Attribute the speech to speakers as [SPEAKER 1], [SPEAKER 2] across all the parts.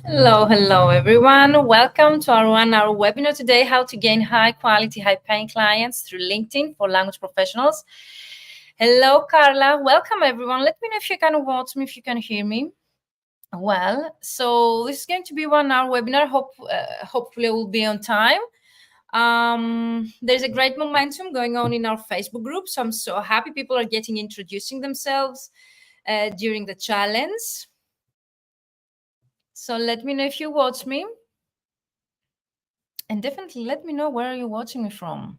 [SPEAKER 1] Hello, everyone. Welcome to our 1 hour webinar today, how to gain high quality, high paying clients through LinkedIn for language professionals. Hello, Carla. Welcome, everyone. Let me know if you can watch me, if you can hear me. Well, so this is going to be 1 hour webinar. Hopefully it will be on time. There's a great momentum going on in our Facebook group. So I'm so happy people are introducing themselves during the challenge. So let me know if you watch me. And definitely let me know where you're watching me from.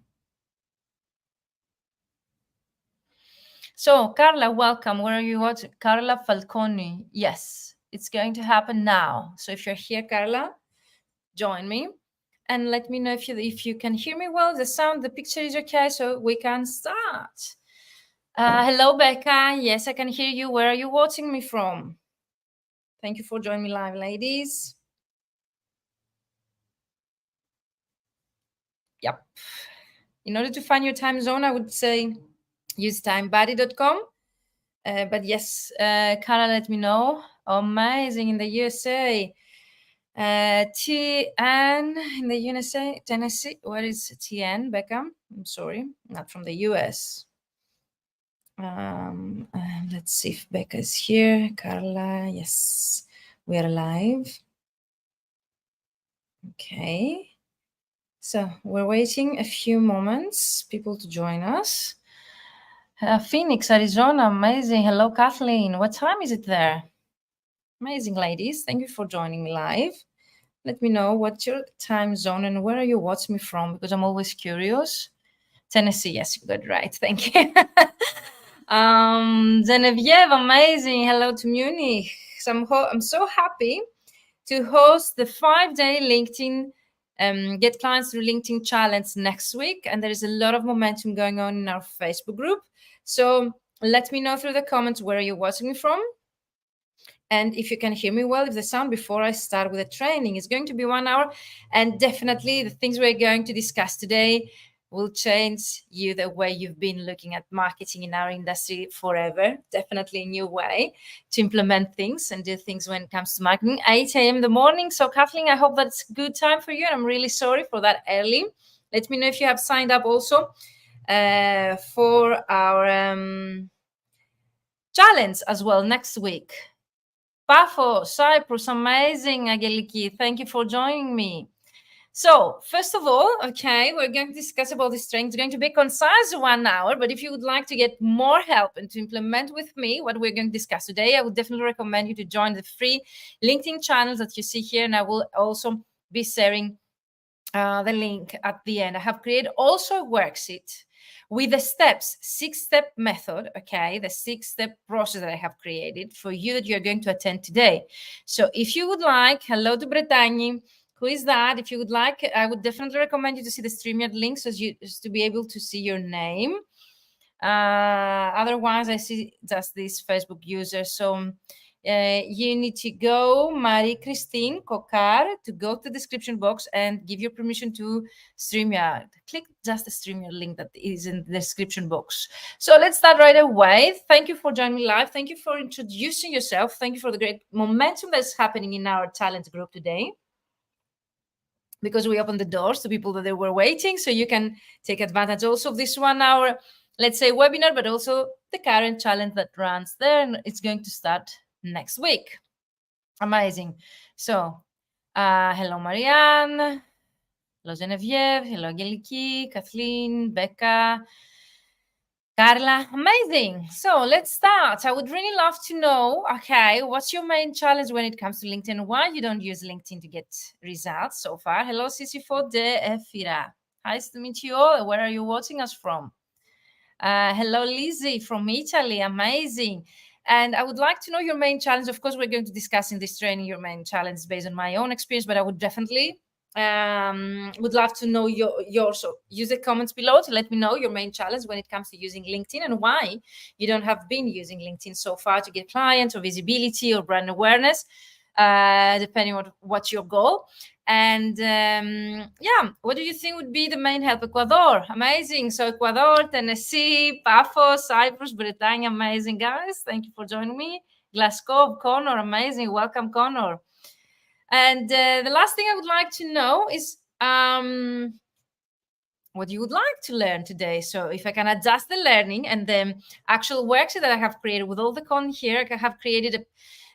[SPEAKER 1] So, Carla, welcome. Where are you watching? Carla Falconi. Yes, it's going to happen now. So if you're here, Carla, join me. And let me know if you can hear me well. The sound, the picture is okay, so we can start. Hello, Becca. Yes, I can hear you. Where are you watching me from? Thank you for joining me live, ladies. Yep. In order to find your time zone, I would say use timebuddy.com. But yes, Cara, let me know. Amazing in the USA. TN in the USA, Tennessee. Where is TN, Beckham? I'm sorry, not from the US. Let's see if Becca is here. Carla, yes, we are live. Okay. So we're waiting a few moments, people to join us. Phoenix, Arizona, amazing. Hello, Kathleen. What time is it there? Amazing, ladies. Thank you for joining me live. Let me know what's your time zone and where are you watching me from, because I'm always curious. Tennessee, yes, you got it right. Thank you. Genevieve, amazing. Hello to Munich. So I'm so happy to host the 5-day LinkedIn Get Clients Through LinkedIn Challenge next week. And there is a lot of momentum going on in our Facebook group. So let me know through the comments where you're watching me from. And if you can hear me well, if the sound before I start with the training is going to be 1 hour. And definitely the things we're going to discuss today will change you the way you've been looking at marketing in our industry forever. Definitely a new way to implement things and do things when it comes to marketing. 8 a.m. in the morning. So Kathleen, I hope that's a good time for you. And I'm really sorry for that early. Let me know if you have signed up also for our challenge as well next week. Paphos, Cyprus, amazing, Angeliki. Thank you for joining me. So, first of all, okay, we're going to discuss about this training. It's going to be concise 1 hour, but if you would like to get more help and to implement with me what we're going to discuss today, I would definitely recommend you to join the free LinkedIn channels that you see here, and I will also be sharing the link at the end. I have created also a worksheet with the steps, 6-step method, okay, the 6-step process that I have created for you that you're going to attend today. So if you would like, hello to Brittany, who is that? If you would like, I would definitely recommend you to see the StreamYard link so to be able to see your name. Otherwise, I see just this Facebook user. So you need to go, Marie-Christine Cocar, to go to the description box and give your permission to StreamYard. Click just the StreamYard link that is in the description box. So let's start right away. Thank you for joining me live. Thank you for introducing yourself. Thank you for the great momentum that's happening in our talent group today, because we opened the doors to people that they were waiting. So you can take advantage also of this 1 hour, let's say, webinar, but also the current challenge that runs there. And it's going to start next week. Amazing. So hello, Marianne. Hello, Genevieve. Hello, Angeliki, Kathleen, Becca, Carla. Amazing. So let's start. I would really love to know, okay, what's your main challenge when it comes to LinkedIn? Why you don't use LinkedIn to get results so far? Hello, Sisifo de Efira. Nice to meet you all. Where are you watching us from? Hello, Lizzie from Italy. Amazing. And I would like to know your main challenge. Of course, we're going to discuss in this training your main challenge based on my own experience, but I would definitely would love to know yours. So use the comments below to let me know your main challenge when it comes to using LinkedIn and why you don't have been using LinkedIn so far to get clients or visibility or brand awareness, depending on what's your goal. And yeah, what do you think would be the main help? Ecuador, amazing. So Ecuador, Tennessee, Paphos, Cyprus, Britannia, amazing, guys. Thank you for joining me. Glasgow, Connor, amazing. Welcome, Connor. And the last thing I would like to know is what you would like to learn today. So if I can adjust the learning and the actual worksheet that I have created with all the content here, I have created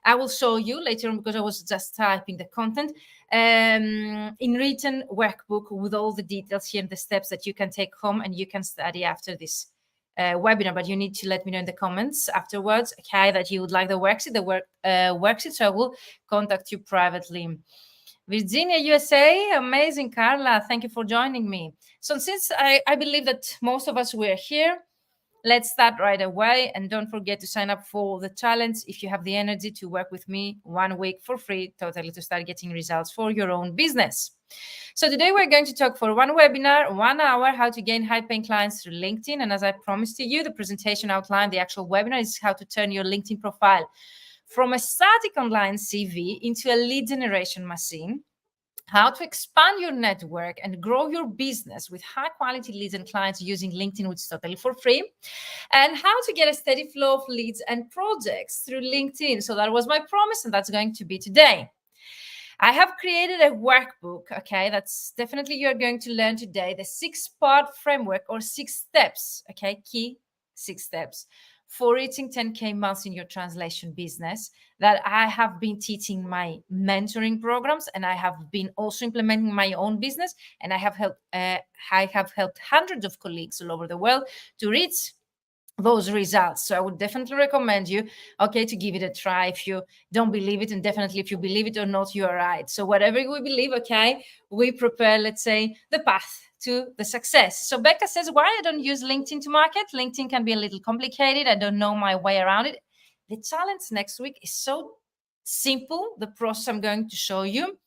[SPEAKER 1] I will show you later on because I was just typing the content in written workbook with all the details here and the steps that you can take home and you can study after this webinar. But you need to let me know in the comments afterwards, okay, that you would like the worksheet, worksheet. So I will contact you privately. Virginia, USA, amazing, Carla. Thank you for joining me. So since I believe that most of us were here, let's start right away. And don't forget to sign up for the challenge if you have the energy to work with me 1 week for free, totally, to start getting results for your own business. So today we're going to talk for one webinar, 1 hour, how to gain high-paying clients through LinkedIn. And as I promised to you, the presentation outline, the actual webinar is how to turn your LinkedIn profile from a static online CV into a lead generation machine, how to expand your network and grow your business with high quality leads and clients using LinkedIn, which is totally for free, and how to get a steady flow of leads and projects through LinkedIn. So that was my promise, and that's going to be today. I have created a workbook, okay, that's definitely you're going to learn today, the 6-part framework or 6 steps, okay, key 6 steps for reaching 10K months in your translation business that I have been teaching my mentoring programs, and I have been also implementing my own business, and I have helped hundreds of colleagues all over the world to reach those results. So I would definitely recommend you, okay, to give it a try if you don't believe it, and definitely if you believe it or not, you are right. So whatever we believe, okay, we prepare, let's say, the path to the success. So Becca says, why I don't use LinkedIn to market? LinkedIn can be a little complicated. I don't know my way around it. The challenge next week is so simple. The process I'm going to show you,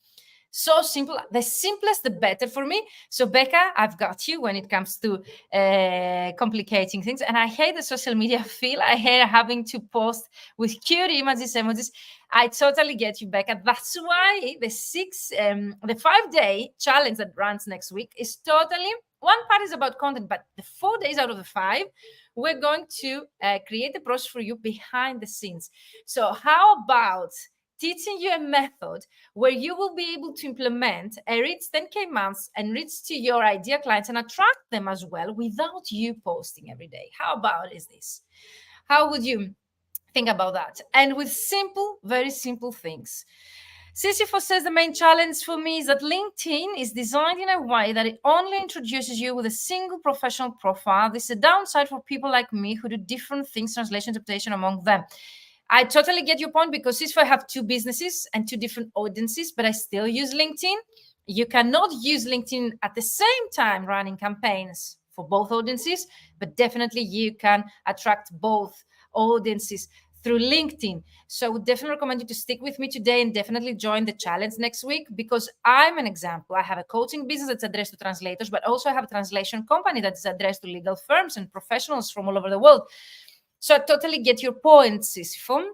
[SPEAKER 1] so simple, the simplest the better for me. So Becca, I've got you when it comes to complicating things. And I hate the social media feel. I hate having to post with cute images, emojis. I totally get you, Becca. That's why the 5-day challenge that runs next week is totally, one part is about content, but the 4 days out of the 5, we're going to create the process for you behind the scenes. So how about teaching you a method where you will be able to implement a reach 10K months and reach to your ideal clients and attract them as well without you posting every day. How about is this? How would you think about that? And with simple, very simple things. Sisyphus says the main challenge for me is that LinkedIn is designed in a way that it only introduces you with a single professional profile. This is a downside for people like me who do different things, translation, interpretation among them. I totally get your point, because if I have 2 businesses and 2 different audiences, but I still use LinkedIn, you cannot use LinkedIn at the same time running campaigns for both audiences, but definitely you can attract both audiences through LinkedIn. So I would definitely recommend you to stick with me today and definitely join the challenge next week, because I'm an example. I have a coaching business that's addressed to translators, but also I have a translation company that's addressed to legal firms and professionals from all over the world. So I totally get your point, Sisyphon.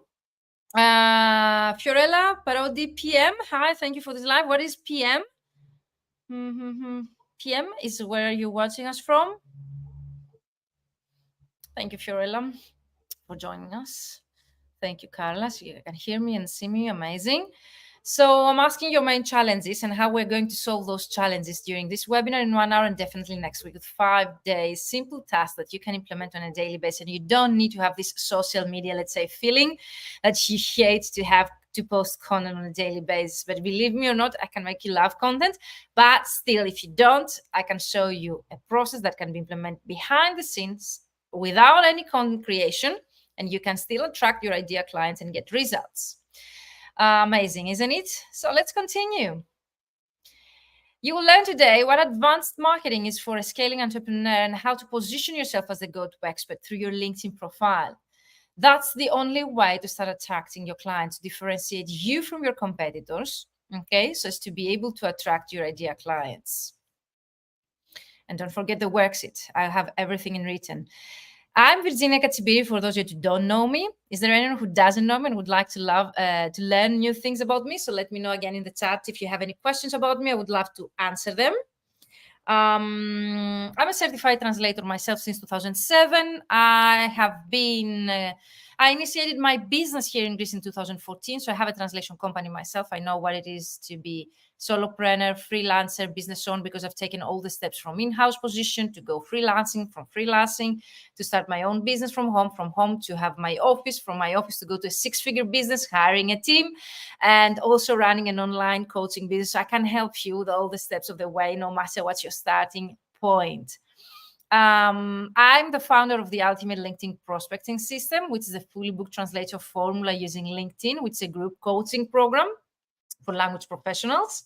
[SPEAKER 1] Fiorella Parodi PM. Hi, thank you for this live. What is PM? PM is where you're watching us from. Thank you, Fiorella, for joining us. Thank you, Carla. So you can hear me and see me. Amazing. So I'm asking your main challenges and how we're going to solve those challenges during this webinar in 1 hour, and definitely next week with 5 days, simple tasks that you can implement on a daily basis. And you don't need to have this social media, let's say, feeling that you hate to have to post content on a daily basis. But believe me or not, I can make you love content. But still, if you don't, I can show you a process that can be implemented behind the scenes without any content creation, and you can still attract your ideal clients and get results. Amazing, isn't it? So let's continue. You will learn today what advanced marketing is for a scaling entrepreneur and how to position yourself as a go-to expert through your LinkedIn profile. That's the only way to start attracting your clients, to differentiate you from your competitors, okay? So as to be able to attract your ideal clients. And don't forget the worksheet. I have everything in written. I'm Virginia Katsibiri, for those of you who don't know me. Is there anyone who doesn't know me and would like to learn new things about me? So let me know again in the chat if you have any questions about me. I would love to answer them. I'm a certified translator myself since 2007. I have been I initiated my business here in Greece in 2014. So I have a translation company myself. I know what it is to be solopreneur, freelancer, business owner, because I've taken all the steps from in-house position to go freelancing, from freelancing to start my own business from home to have my office, from my office to go to a six-figure business, hiring a team, and also running an online coaching business. So I can help you with all the steps of the way, no matter what's your starting point. I'm the founder of the Ultimate LinkedIn Prospecting System, which is a fully book translator formula using LinkedIn, which is a group coaching program for language professionals.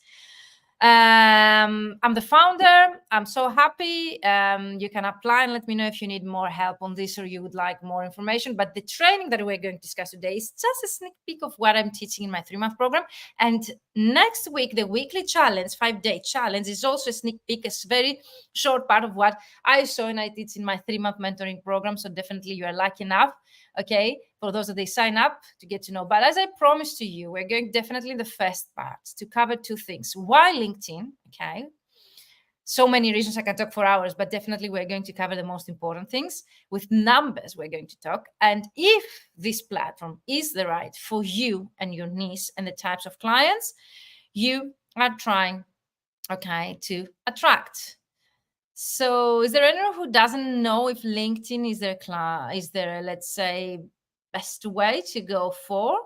[SPEAKER 1] I'm the founder. I'm so happy. You can apply and let me know if you need more help on this or you would like more information. But the training that we're going to discuss today is just a sneak peek of what I'm teaching in my 3-month program. And next week, the weekly challenge, 5-day challenge, is also a sneak peek, a very short part of what I saw and I teach in my 3-month mentoring program. So definitely you are lucky enough, okay, for those that they sign up to get to know. But as I promised to you, we're going definitely in the first part to cover 2 things. Why LinkedIn? Okay. So many reasons, I can talk for hours, but definitely we're going to cover the most important things. With numbers, we're going to talk. And if this platform is the right for you and your niche and the types of clients you are trying, okay, to attract. So is there anyone who doesn't know if LinkedIn is their, let's say, best way to go for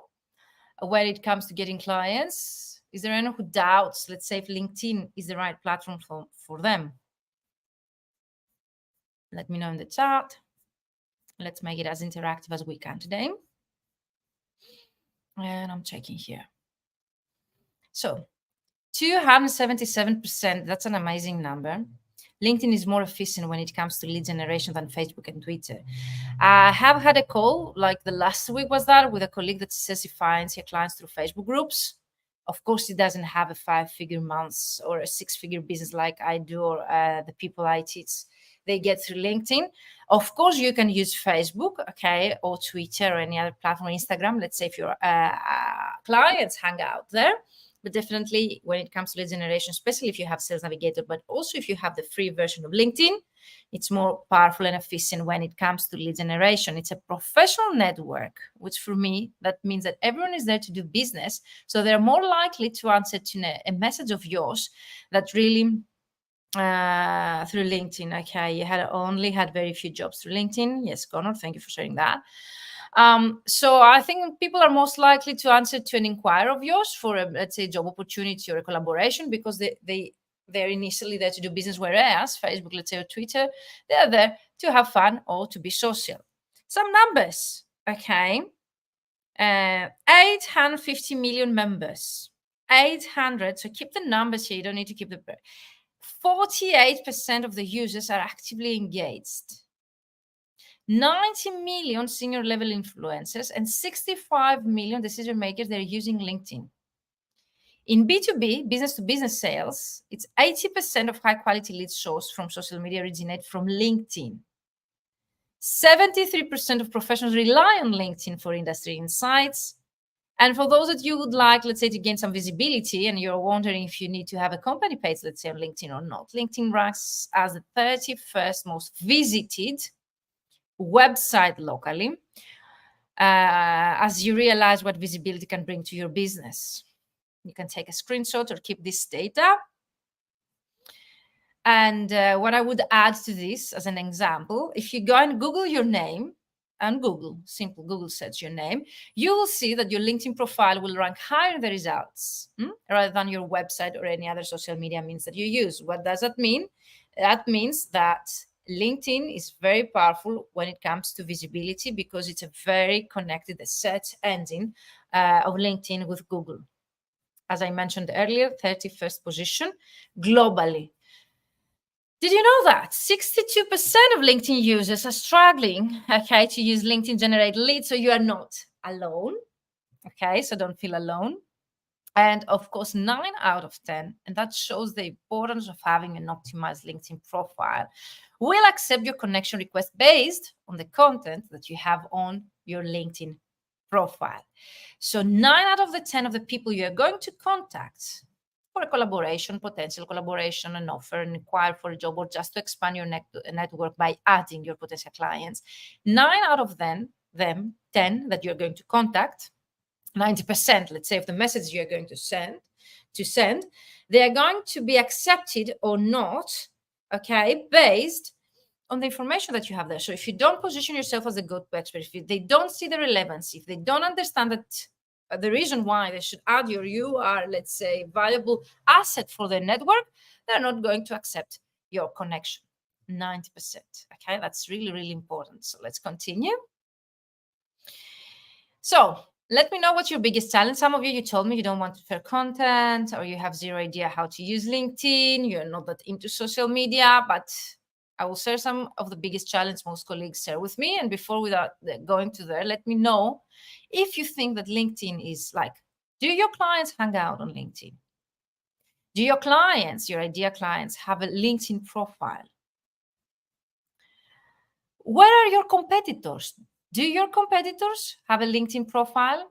[SPEAKER 1] when it comes to getting clients? Is there anyone who doubts, let's say, if LinkedIn is the right platform for them? Let me know in the chat. Let's make it as interactive as we can today. And I'm checking here. So 277%, that's an amazing number. LinkedIn is more efficient when it comes to lead generation than Facebook and Twitter. I have had a call, like the last week was that, with a colleague that says he finds her clients through Facebook groups. Of course, he doesn't have a 5-figure months or a 6-figure business like I do, or the people I teach, they get through LinkedIn. Of course, you can use Facebook, okay, or Twitter or any other platform, Instagram. Let's say if your clients hang out there. But definitely when it comes to lead generation, especially if you have Sales Navigator, but also if you have the free version of LinkedIn, it's more powerful and efficient when it comes to lead generation. It's a professional network, which for me, that means that everyone is there to do business. So they're more likely to answer to a message of yours that really through LinkedIn. Okay, you only had very few jobs through LinkedIn. Yes, Connor, thank you for sharing that. So I think people are most likely to answer to an inquiry of yours for a, let's say, job opportunity or a collaboration, because they're initially there to do business, whereas Facebook, let's say, or Twitter, they're there to have fun or to be social. Some numbers, okay. 850 million members. 800, so keep the numbers here, you don't need to keep the 48% of the users are actively engaged. 90 million senior level influencers and 65 million decision makers that are using LinkedIn. In B2B, business to business sales, it's 80% of high quality leads sourced from social media originate from LinkedIn. 73% of professionals rely on LinkedIn for industry insights. And for those that you would like, let's say, to gain some visibility and you're wondering if you need to have a company page, let's say, on LinkedIn or not, LinkedIn ranks as the 31st most visited website locally, as you realize what visibility can bring to your business. You can take a screenshot or keep this data. And what I would add to this as an example, if you go and Google your name, and Google, simple Google search your name, you will see that your LinkedIn profile will rank higher in the results rather than your website or any other social media means that you use. What does that mean? That means that LinkedIn is very powerful when it comes to visibility, because it's a very connected search engine of LinkedIn with Google. As I mentioned earlier, 31st position globally. Did you know that 62% of LinkedIn users are struggling, okay, to use LinkedIn generate leads? So you are not alone, okay? So don't feel alone. And of course, 9 out of 10, and that shows the importance of having an optimized LinkedIn profile, will accept your connection request based on the content that you have on your LinkedIn profile. So 9 out of the 10 of the people you are going to contact for a collaboration, potential collaboration, an offer, an inquiry for a job, or just to expand your network by adding your potential clients, 9 out of them 10 that you're going to contact, 90%, let's say, of the messages you're going to send, they are going to be accepted or not, okay, based on the information that you have there. So if you don't position yourself as a go-to expert, if they don't see the relevance, if they don't understand that the reason why they should add you are, let's say, valuable asset for their network, they're not going to accept your connection. 90%. Okay, that's really, really important. So let's continue. So let me know what's your biggest challenge. Some of you told me you don't want to share content, or you have zero idea how to use LinkedIn. You're not that into social media, but I will share some of the biggest challenges most colleagues share with me. And before without going to there, let me know if you think that LinkedIn is like, do your clients hang out on LinkedIn? Do your clients, your idea clients, have a LinkedIn profile? Where are your competitors? Do your competitors have a LinkedIn profile?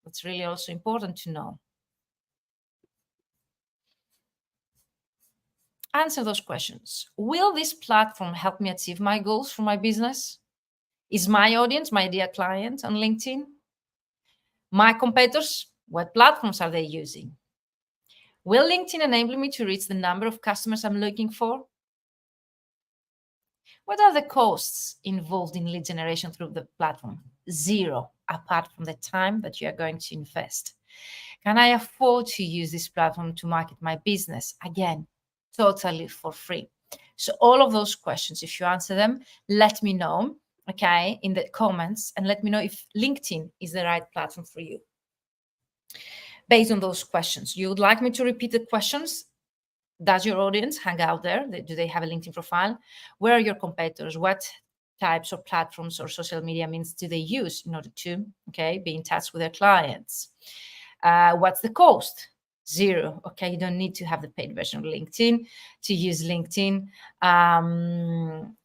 [SPEAKER 1] That's really also important to know. Answer those questions. Will this platform help me achieve my goals for my business? Is my audience, my ideal client on LinkedIn? My competitors, what platforms are they using? Will LinkedIn enable me to reach the number of customers I'm looking for? What are the costs involved in lead generation through the platform? Zero, apart from the time that you are going to invest. Can I afford to use this platform to market my business? Again, totally for free. So all of those questions, if you answer them, let me know, okay, in the comments, and let me know if LinkedIn is the right platform for you. Based on those questions, you would like me to repeat the questions? Does your audience hang out there? Do they have a LinkedIn profile? Where are your competitors? What types of platforms or social media means do they use in order to, okay, be in touch with their clients? What's the cost? Zero. Okay, you don't need to have the paid version of LinkedIn to use LinkedIn.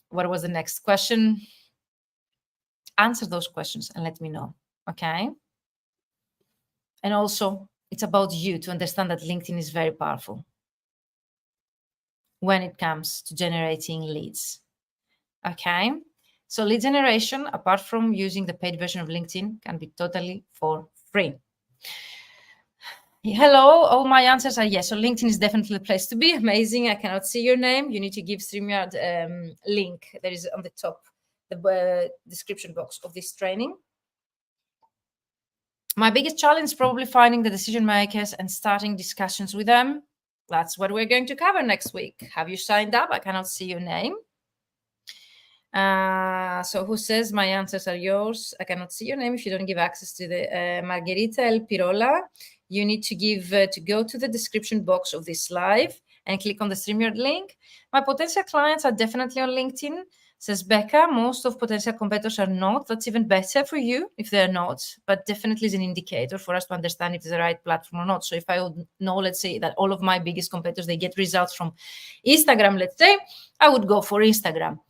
[SPEAKER 1] What was the next question? Answer those questions and let me know. Okay. And also, it's about you to understand that LinkedIn is very powerful when it comes to generating leads. Okay. So lead generation, apart from using the paid version of LinkedIn, can be totally for free. Hello, all my answers are yes. So LinkedIn is definitely the place to be. Amazing. I cannot see your name. You need to give StreamYard link that is on the top, the description box of this training. My biggest challenge is probably finding the decision makers and starting discussions with them. That's what we're going to cover next week. Have you signed up? I cannot see your name. So who says my answers are yours? I cannot see your name if you don't give access to the Margherita El Pirola. You need to give to go to the description box of this live and click on the StreamYard link. My potential clients are definitely on LinkedIn, says Becca. Most of potential competitors are not. That's even better for you if they're not, but definitely is an indicator for us to understand if it's the right platform or not. So if I would know, let's say that all of my biggest competitors, they get results from Instagram, let's say, I would go for Instagram.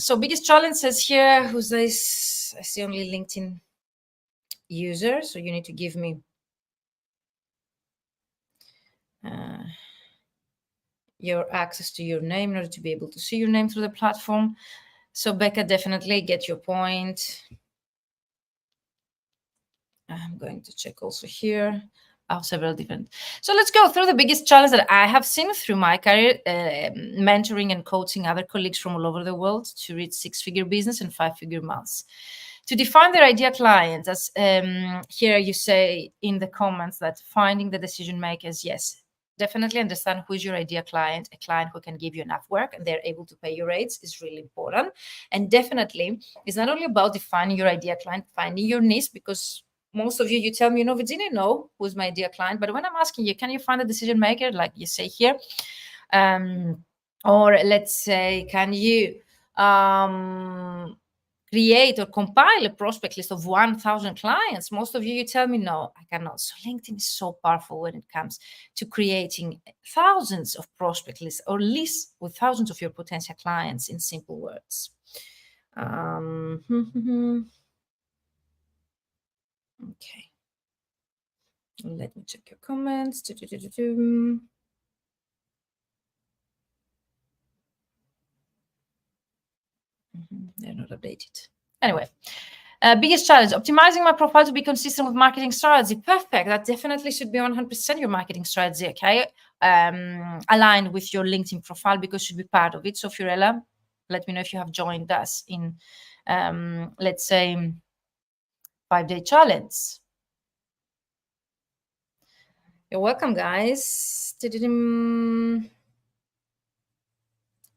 [SPEAKER 1] So biggest challenge says here, who's this? I see only LinkedIn user. So you need to give me your access to your name in order to be able to see your name through the platform. So Becca, definitely get your point. I'm going to check also here. Several different. So let's go through the biggest challenge that I have seen through my career, mentoring and coaching other colleagues from all over the world to reach six-figure business and five-figure months. To define their ideal clients, as here you say in the comments that finding the decision makers, yes, definitely understand who is your ideal client. A client who can give you enough work and they're able to pay your rates is really important. And definitely, it's not only about defining your ideal client, finding your niche, because most of you, you tell me, Virginia, no, who's my ideal client? But when I'm asking you, can you find a decision maker, like you say here? Or let's say, can you create or compile a prospect list of 1,000 clients? Most of you, you tell me, no, I cannot. So LinkedIn is so powerful when it comes to creating thousands of prospect lists or lists with thousands of your potential clients in simple words. Okay. Let me check your comments. They're not updated. Anyway, biggest challenge, optimizing my profile to be consistent with marketing strategy. Perfect. That definitely should be 100% your marketing strategy, okay? Aligned with your LinkedIn profile, because it should be part of it. So Fiorella, let me know if you have joined us in, let's say, 5-day challenge. You're welcome, guys.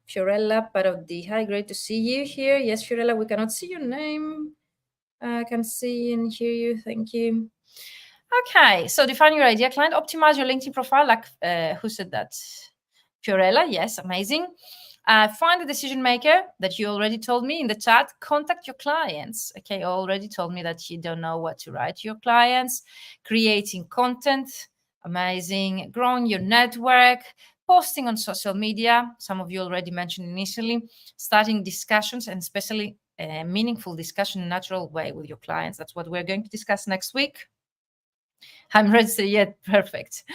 [SPEAKER 1] Fiorella Parodi. Hi, great to see you here. Yes, Fiorella, we cannot see your name. I can see and hear you. Thank you. Okay, so define your ideal client, optimize your LinkedIn profile. Like, who said that? Fiorella, yes, amazing. Find the decision maker that you already told me in the chat. Contact your clients. Okay, you already told me that you don't know what to write to your clients. Creating content, amazing. Growing your network, posting on social media. Some of you already mentioned initially. Starting discussions, and especially meaningful discussion in a natural way with your clients. That's what we're going to discuss next week. I'm registered yet. Perfect.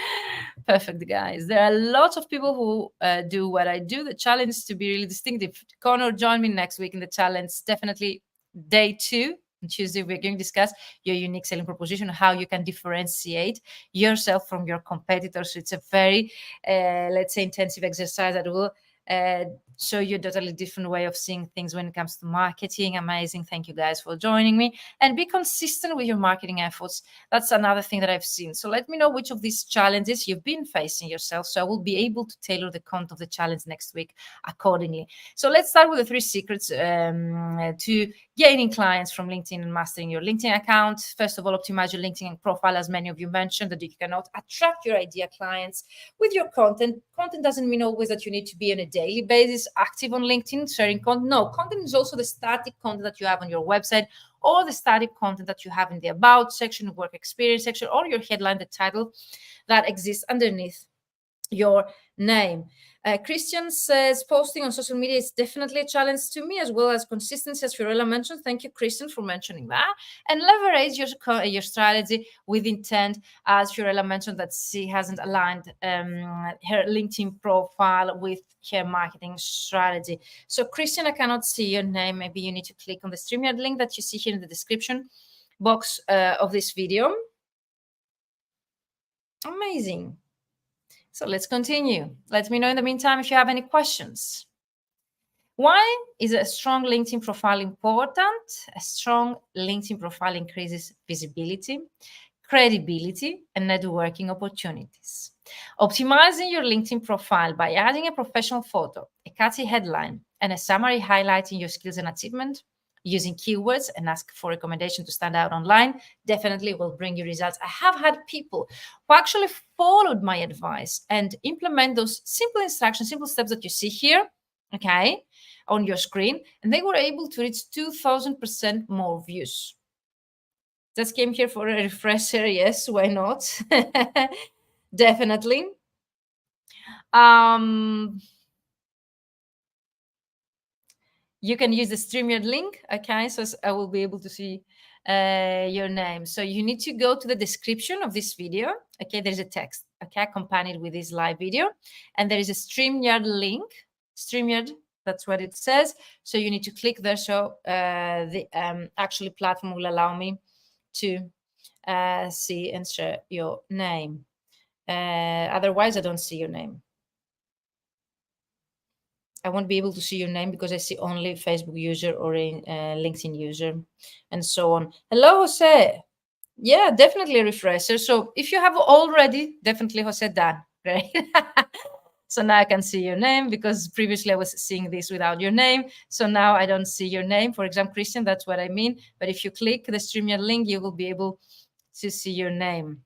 [SPEAKER 1] Perfect, guys. There are lots of people who do what I do. The challenge is to be really distinctive. Connor, join me next week in the challenge. Definitely day 2. On Tuesday, we're going to discuss your unique selling proposition, how you can differentiate yourself from your competitors. So it's a very, let's say, intensive exercise that will show you a totally different way of seeing things when it comes to marketing. Amazing. Thank you guys for joining me. And be consistent with your marketing efforts. That's another thing that I've seen. So let me know which of these challenges you've been facing yourself, so I will be able to tailor the content of the challenge next week accordingly. So let's start with the 3 secrets to gaining clients from LinkedIn and mastering your LinkedIn account. First of all, optimize your LinkedIn profile, as many of you mentioned, that you cannot attract your ideal clients with your content. Content doesn't mean always that you need to be on a daily basis active on LinkedIn sharing content. No, content is also the static content that you have on your website, or the static content that you have in the about section, work experience section, or your headline, the title that exists underneath your name. Christian says posting on social media is definitely a challenge to me, as well as consistency, as Fiorella mentioned. Thank you, Christian, for mentioning that. And leverage your strategy with intent, as Fiorella mentioned, that she hasn't aligned her LinkedIn profile with her marketing strategy. So, Christian, I cannot see your name. Maybe you need to click on the StreamYard link that you see here in the description box of this video. Amazing. So let's continue. Let me know in the meantime if you have any questions. Why is a strong LinkedIn profile important? A strong LinkedIn profile increases visibility, credibility, and networking opportunities. Optimizing your LinkedIn profile by adding a professional photo, a catchy headline, and a summary highlighting your skills and achievement, using keywords and ask for recommendation to stand out online, definitely will bring you results. I have had people who actually followed my advice and implement those simple instructions, simple steps that you see here, okay, on your screen, and they were able to reach 2,000% more views. Just came here for a refresher. Yes, why not? Definitely. You can use the StreamYard link, okay? So I will be able to see your name. So you need to go to the description of this video, okay? There's a text, okay, accompanied with this live video. And there is a StreamYard link, StreamYard, that's what it says. So you need to click there. So the actually platform will allow me to see and share your name. Otherwise, I don't see your name. I won't be able to see your name because I see only Facebook user or a LinkedIn user and so on. Hello, Jose. Yeah, definitely a refresher. So if you have already, definitely Jose done, right? So now I can see your name, because previously I was seeing this without your name. So now I don't see your name. For example, Christian, that's what I mean. But if you click the StreamYard link, you will be able to see your name.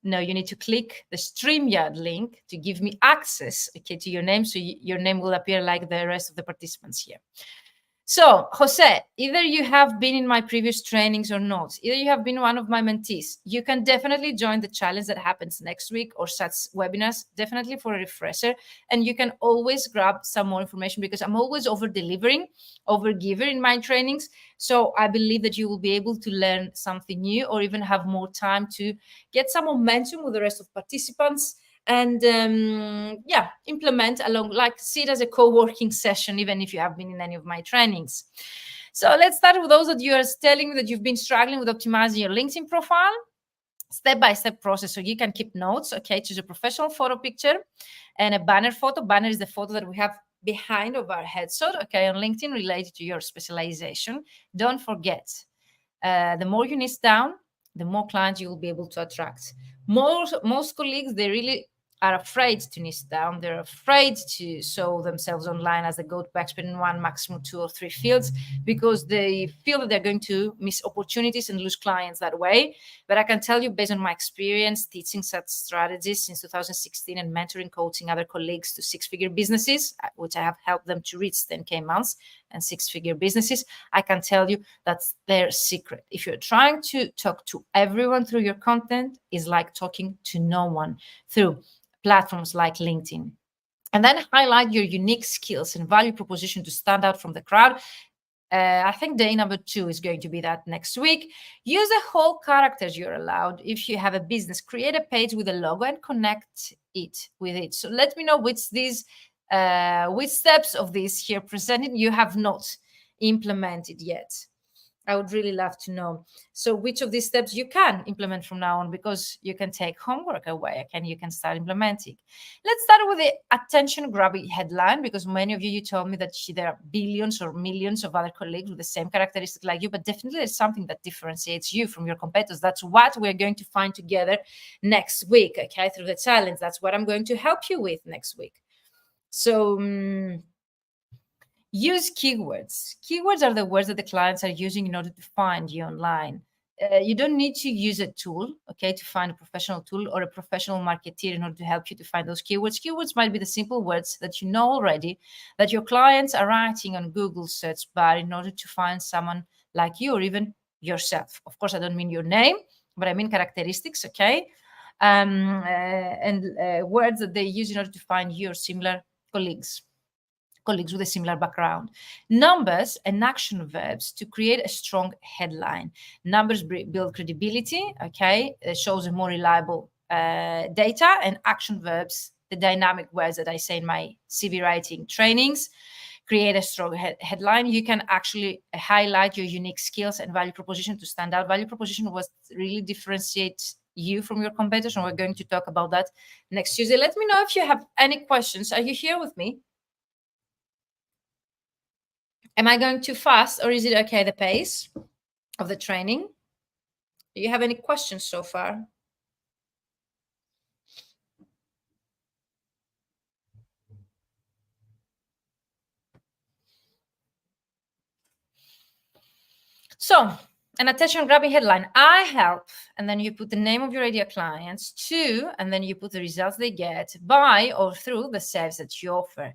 [SPEAKER 1] No, you need to click the StreamYard link to give me access, okay, to your name, so your name will appear like the rest of the participants here. So, Jose, either you have been in my previous trainings or not, either you have been one of my mentees, you can definitely join the challenge that happens next week, or such webinars, definitely for a refresher. And you can always grab some more information, because I'm always over-delivering, over-giver in my trainings. So I believe that you will be able to learn something new, or even have more time to get some momentum with the rest of participants. And yeah, implement along, like see it as a co-working session, even if you have been in any of my trainings. So let's start with those that you are telling me that you've been struggling with optimizing your LinkedIn profile. Step-by-step process, so you can keep notes. Okay, choose a professional photo picture and a banner photo. Banner is the photo that we have behind of our headshot, okay, on LinkedIn, related to your specialization. Don't forget, the more you niche down, the more clients you will be able to attract. Most colleagues, they really are afraid to niche down. They're afraid to show themselves online as the go-to expert in one, maximum 2 or 3 fields, because they feel that they're going to miss opportunities and lose clients that way. But I can tell you, based on my experience teaching such strategies since 2016 and mentoring, coaching other colleagues to 6-figure businesses, which I have helped them to reach 10K months and 6-figure businesses, I can tell you that's their secret. If you're trying to talk to everyone through your content, is like talking to no one through platforms like LinkedIn. And then highlight your unique skills and value proposition to stand out from the crowd. I think day number 2 is going to be that next week. Use the whole characters you're allowed. If you have a business, create a page with a logo and connect it with it. So let me know which steps of this here presented you have not implemented yet. I would really love to know. So which of these steps you can implement from now on, because you can take homework away and you can start implementing. Let's start with the attention-grabbing headline, because many of you told me that there are billions or millions of other colleagues with the same characteristic like you, but definitely there's something that differentiates you from your competitors. That's what we're going to find together next week, okay, through the challenge. That's what I'm going to help you with next week. So use keywords. Keywords are the words that the clients are using in order to find you online. You don't need to use a tool, okay, to find a professional tool or a professional marketeer in order to help you to find those keywords. Keywords might be the simple words that you know already, that your clients are writing on Google search bar in order to find someone like you, or even yourself. Of course, I don't mean your name, but I mean characteristics, okay? And words that they use in order to find your similar colleagues with a similar background. Numbers and action verbs to create a strong headline. Numbers build credibility, okay? It shows a more reliable data, and action verbs, the dynamic words that I say in my CV writing trainings, create a strong headline. You can actually highlight your unique skills and value proposition to stand out. Value proposition was really differentiates you from your competitors, and we're going to talk about that next Tuesday. Let me know if you have any questions. Are you here with me? Am I going too fast, or is it okay, the pace of the training? Do you have any questions so far? So, an attention-grabbing headline. I help, and then you put the name of your ideal clients, to, and then you put the results they get by or through the service that you offer.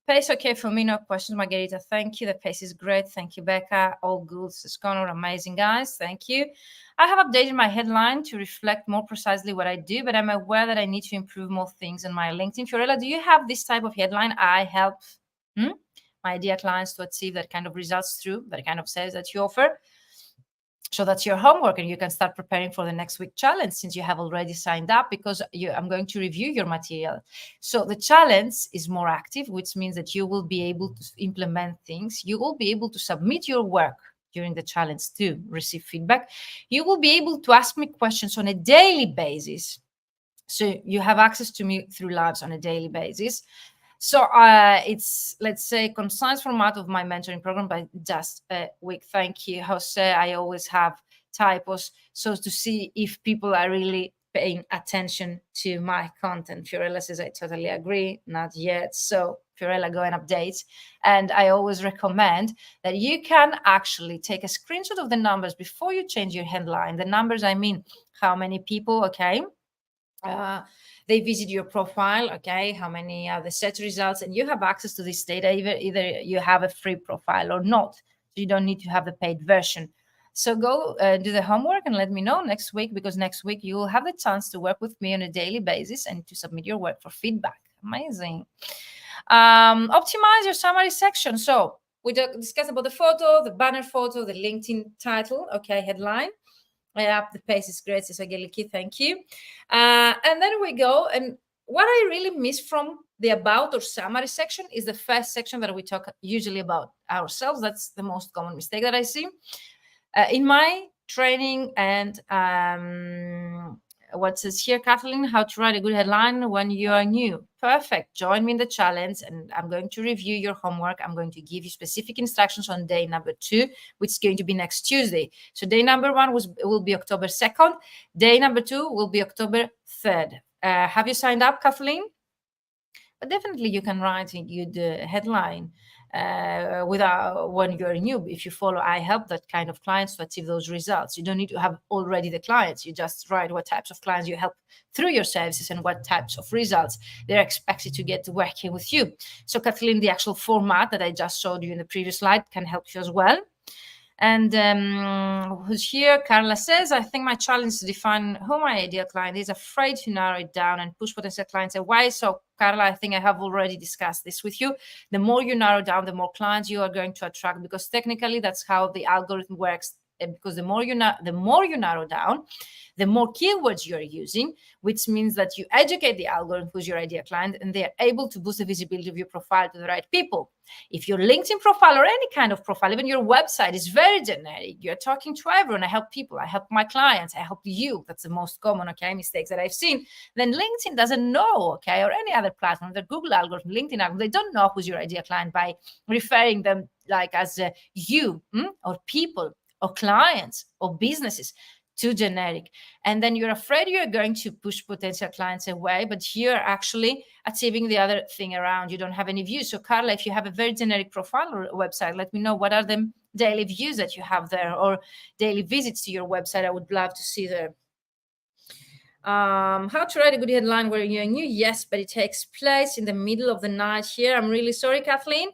[SPEAKER 1] Pace okay for me, no questions. Margarita, thank you. The pace is great. Thank you, Becca. All good. Connor, amazing, guys. Thank you. I have updated my headline to reflect more precisely what I do, but I'm aware that I need to improve more things on my LinkedIn. Fiorella, do you have this type of headline? I help my dear clients to achieve that kind of results through that kind of sales that you offer. So that's your homework, and you can start preparing for the next week challenge, since you have already signed up, because I'm going to review your material. So the challenge is more active, which means that you will be able to implement things. You will be able to submit your work during the challenge to receive feedback. You will be able to ask me questions on a daily basis. So you have access to me through lives on a daily basis. So it's, let's say, concise format of my mentoring program, by just a week. Thank you, Jose. I always have typos, so to see if people are really paying attention to my content. Fiorella says, I totally agree. Not yet. So Fiorella, go and update. And I always recommend that you can actually take a screenshot of the numbers before you change your headline. The numbers, I mean, how many people, okay, they visit your profile, okay, how many are the search results, and you have access to this data. Either you have a free profile or not, so you don't need to have the paid version. So go do the homework and let me know next week, because next week you will have the chance to work with me on a daily basis and to submit your work for feedback. Amazing. Optimize your summary section. So we discussed about the photo, the banner photo, the LinkedIn title, okay, headline. Yeah, the pace is great, Sageliki, thank you. And then we go and what I really miss from the about or summary section is the first section that we talk usually about ourselves. That's the most common mistake that I see in my training. And what says here, Kathleen, how to write a good headline when you are new. Perfect. Join me in the challenge, and I'm going to review your homework. I'm going to give you specific instructions on day number 2, which is going to be next Tuesday. So day number 1 will be October 2nd. Day number 2 will be October 3rd. Have you signed up, Kathleen? But definitely you can write a good headline without when you're new. If you follow I help that kind of clients to achieve those results. You don't need to have already the clients. You just write what types of clients you help through your services and what types of results they're expected to get working with you. So Kathleen, the actual format that I just showed you in the previous slide can help you as well. And who's here? Carla says, I think my challenge is to define who my ideal client is, afraid to narrow it down and push potential clients away. So Carla, I think I have already discussed this with you. The more you narrow down, the more clients you are going to attract, because technically that's how the algorithm works. Because the more you narrow down, the more keywords you're using, which means that you educate the algorithm who's your ideal client, and they're able to boost the visibility of your profile to the right people. If your LinkedIn profile or any kind of profile, even your website, is very generic, you're talking to everyone, I help people, I help my clients, I help you, that's the most common, mistakes that I've seen, then LinkedIn doesn't know, or any other platform, the Google algorithm, LinkedIn algorithm, they don't know who's your ideal client by referring them like as you or people or clients or businesses. Too generic. And then you're afraid you're going to push potential clients away, but you're actually achieving the other thing around. You don't have any views. So Carla, if you have a very generic profile or website, let me know what are the daily views that you have there or daily visits to your website. I would love to see there. How to write a good headline where you're new? Yes, but it takes place in the middle of the night here. I'm really sorry, Kathleen.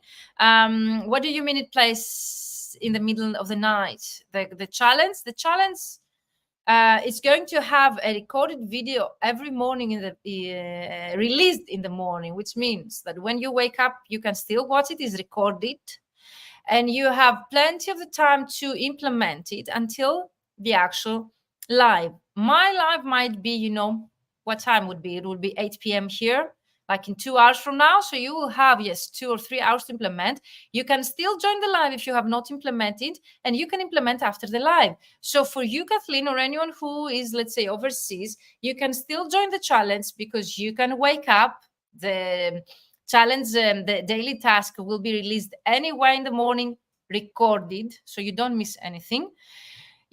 [SPEAKER 1] What do you mean it plays in the middle of the night? The challenge it's going to have a recorded video every morning released in the morning, which means that when you wake up, you can still watch it. It's recorded, and you have plenty of the time to implement it until the actual live. My live might be, what time would be? It would be 8 p.m. here, like in 2 hours from now. So you will have, 2 or 3 hours to implement. You can still join the live if you have not implemented, and you can implement after the live. So for you, Kathleen, or anyone who is, let's say, overseas, you can still join the challenge because you can wake up. The challenge, the daily task will be released anyway in the morning, recorded, so you don't miss anything.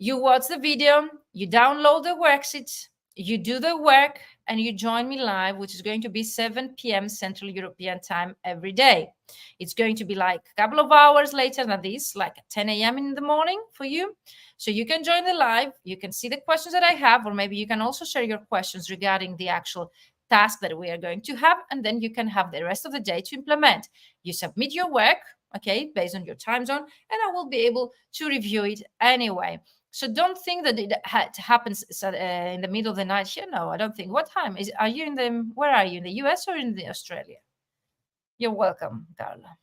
[SPEAKER 1] You watch the video, you download the worksheets, you do the work, and you join me live, which is going to be 7 p.m. Central European time every day. It's going to be like a couple of hours later than this, like 10 a.m. in the morning for you. So you can join the live, you can see the questions that I have, or maybe you can also share your questions regarding the actual task that we are going to have, and then you can have the rest of the day to implement. You submit your work, based on your time zone, and I will be able to review it anyway. So don't think that it happens in the middle of the night here. No, I don't think. What time is? Are you where are you, in the US or in Australia? You're welcome, Carla.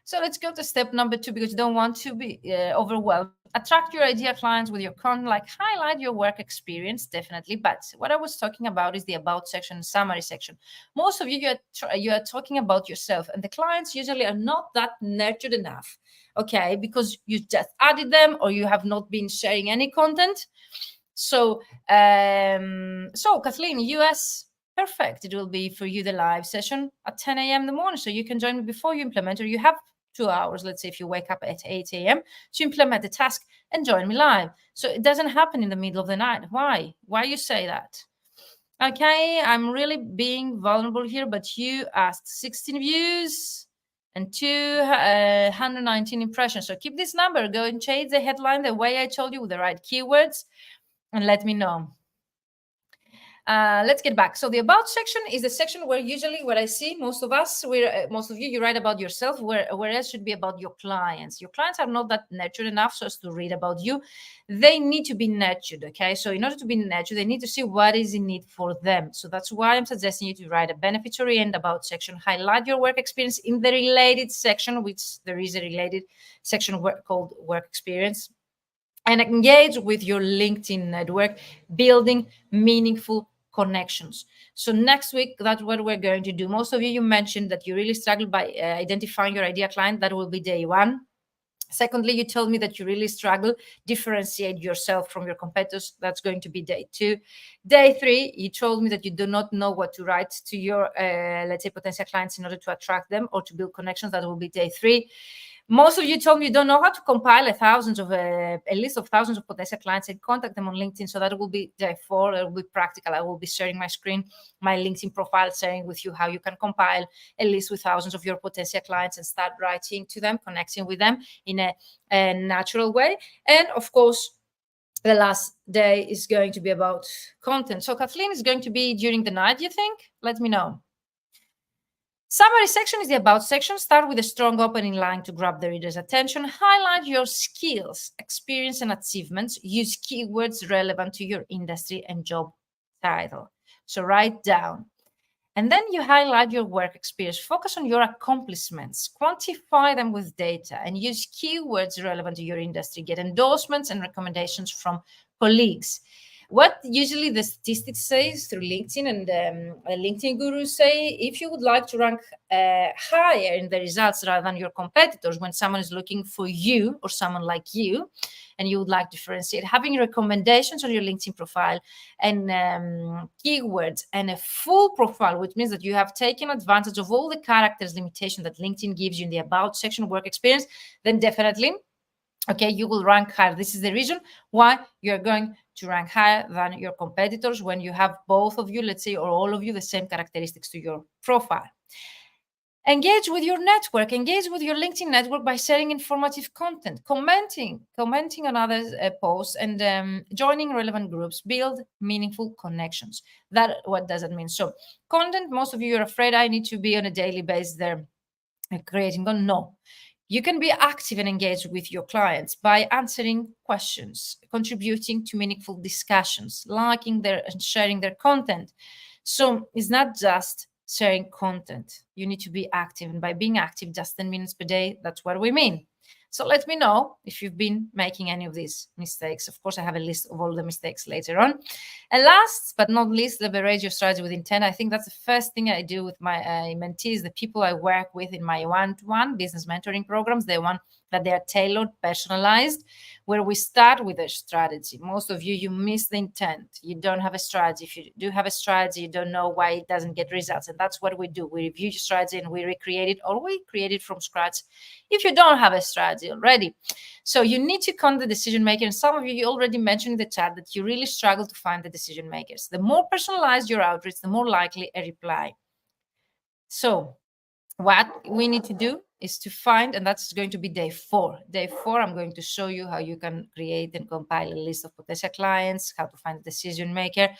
[SPEAKER 1] So let's go to step number 2, because you don't want to be overwhelmed. Attract your ideal clients with your content, like highlight your work experience, definitely. But what I was talking about is the about section, summary section. Most of you are talking about yourself, and the clients usually are not that nurtured enough, because you just added them or you have not been sharing any content. So, Kathleen, US. Perfect. It will be for you the live session at 10 a.m. in the morning. So you can join me before you implement, or you have 2 hours. Let's say if you wake up at 8 a.m. to implement the task and join me live. So it doesn't happen in the middle of the night. Why? Why you say that? I'm really being vulnerable here, but you asked 16 views and 219 impressions. So keep this number. Go and change the headline the way I told you with the right keywords and let me know. Let's get back. So the about section is the section where usually what I see most of you, you write about yourself, whereas should be about your clients. Your clients are not that nurtured enough so as to read about you. They need to be nurtured, So in order to be nurtured, they need to see what is in need for them. So that's why I'm suggesting you to write a beneficiary and about section. Highlight your work experience in the related section, which there is a related section called work experience. And engage with your LinkedIn network, building meaningful connections. So next week, that's what we're going to do. Most of you mentioned that you really struggle by identifying your ideal client. That will be day 1. Secondly, you told me that you really struggle differentiate yourself from your competitors. That's going to be day 2. Day 3, you told me that you do not know what to write to your, let's say, potential clients in order to attract them or to build connections. That will be day 3. Most of you told me you don't know how to compile a list of thousands of potential clients and contact them on LinkedIn. So that will be day 4. It will be practical. I will be sharing my screen, my LinkedIn profile, sharing with you how you can compile a list with thousands of your potential clients and start writing to them, connecting with them in a natural way. And of course, the last day is going to be about content. So Kathleen is going to be during the night, you think? Let me know. Summary section is the about section. Start with a strong opening line to grab the reader's attention. Highlight your skills, experience, and achievements. Use keywords relevant to your industry and job title. So write down. And then you highlight your work experience. Focus on your accomplishments. Quantify them with data and use keywords relevant to your industry. Get endorsements and recommendations from colleagues. What usually the statistics says through LinkedIn and LinkedIn gurus say, if you would like to rank higher in the results rather than your competitors, when someone is looking for you or someone like you, and you would like to differentiate, having recommendations on your LinkedIn profile and keywords and a full profile, which means that you have taken advantage of all the characters limitation that LinkedIn gives you in the about section, work experience, then definitely, okay, you will rank higher. This is the reason why you're going to rank higher than your competitors when you have both of you, let's say, or all of you, the same characteristics to your profile. Engage with your network. Engage with your LinkedIn network by sharing informative content, commenting on others' posts, and joining relevant groups. Build meaningful connections. What does it mean? So content, most of you are afraid I need to be on a daily basis there creating. No. You can be active and engaged with your clients by answering questions, contributing to meaningful discussions, liking and sharing their content. So it's not just sharing content. You need to be active. And by being active, just 10 minutes per day, that's what we mean. So let me know if you've been making any of these mistakes. Of course, I have a list of all the mistakes later on. And last but not least, leverage your strategy with intent. I think that's the first thing I do with my mentees, the people I work with in my one-to-one business mentoring programs, the one that they are tailored, personalized, where we start with a strategy. Most of you miss the intent. You don't have a strategy. If you do have a strategy, you don't know why it doesn't get results. And that's what we do. We review your strategy and we recreate it, or we create it from scratch if you don't have a strategy already. So you need to count the decision maker. And some of you already mentioned in the chat that you really struggle to find the decision makers. The more personalized your outreach, the more likely a reply. So what we need to do is to find, and that's going to be day 4. Day 4, I'm going to show you how you can create and compile a list of potential clients, how to find a decision maker,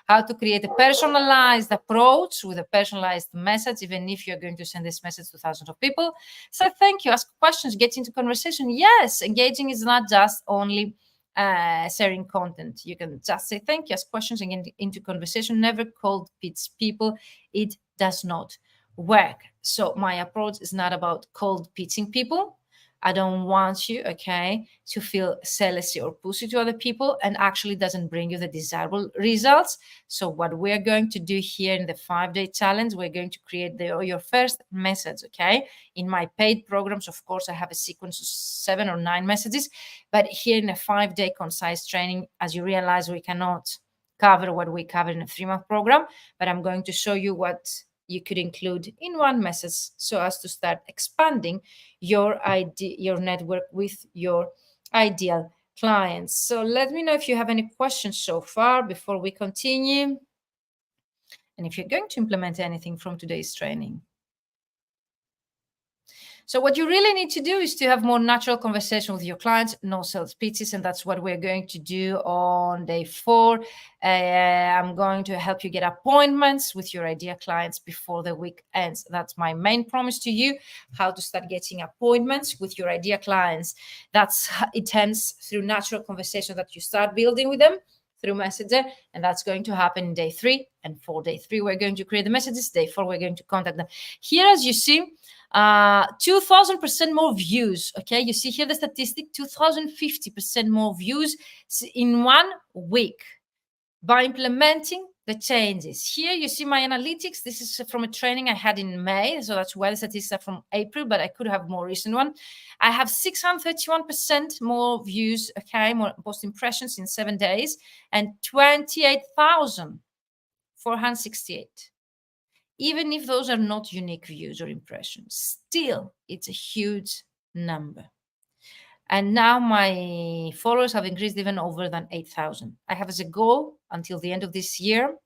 [SPEAKER 1] how to create a personalized approach with a personalized message, even if you're going to send this message to thousands of people. So thank you. Ask questions, get into conversation. Yes, engaging is not just only sharing content. You can just say thank you, ask questions, and get into conversation. Never cold pitch people. It does not work. So my approach is not about cold pitching people. I don't want you, okay, to feel salesy or pushy to other people, and actually doesn't bring you the desirable results. So what we're going to do here in the 5-day challenge, we're going to create your first message, okay? In my paid programs, of course, I have a sequence of 7 or 9 messages, but here in a 5-day concise training, as you realize, we cannot cover what we cover in a 3-month program, but I'm going to show you what you could include in one message so as to start expanding your network with your ideal clients. So let me know if you have any questions so far before we continue, and if you're going to implement anything from today's training. So what you really need to do is to have more natural conversation with your clients, no sales pitches, and that's what we're going to do on day 4. I'm going to help you get appointments with your ideal clients before the week ends. That's my main promise to you, how to start getting appointments with your ideal clients. It ends through natural conversation that you start building with them through Messenger, and that's going to happen in day 3 and 4. Day 3, we're going to create the messages. Day 4, we're going to contact them. Here, as you see, 2,000% more views. Okay, you see here the statistic, 2,050% more views in 1 week by implementing the changes. Here you see my analytics. This is from a training I had in May. So that's why the statistics are from April, but I could have more recent one. I have 631% more views, okay, more post impressions in 7 days, and 28,468. Even if those are not unique views or impressions, still it's a huge number. And now my followers have increased even over than 8,000. I have as a goal until the end of this year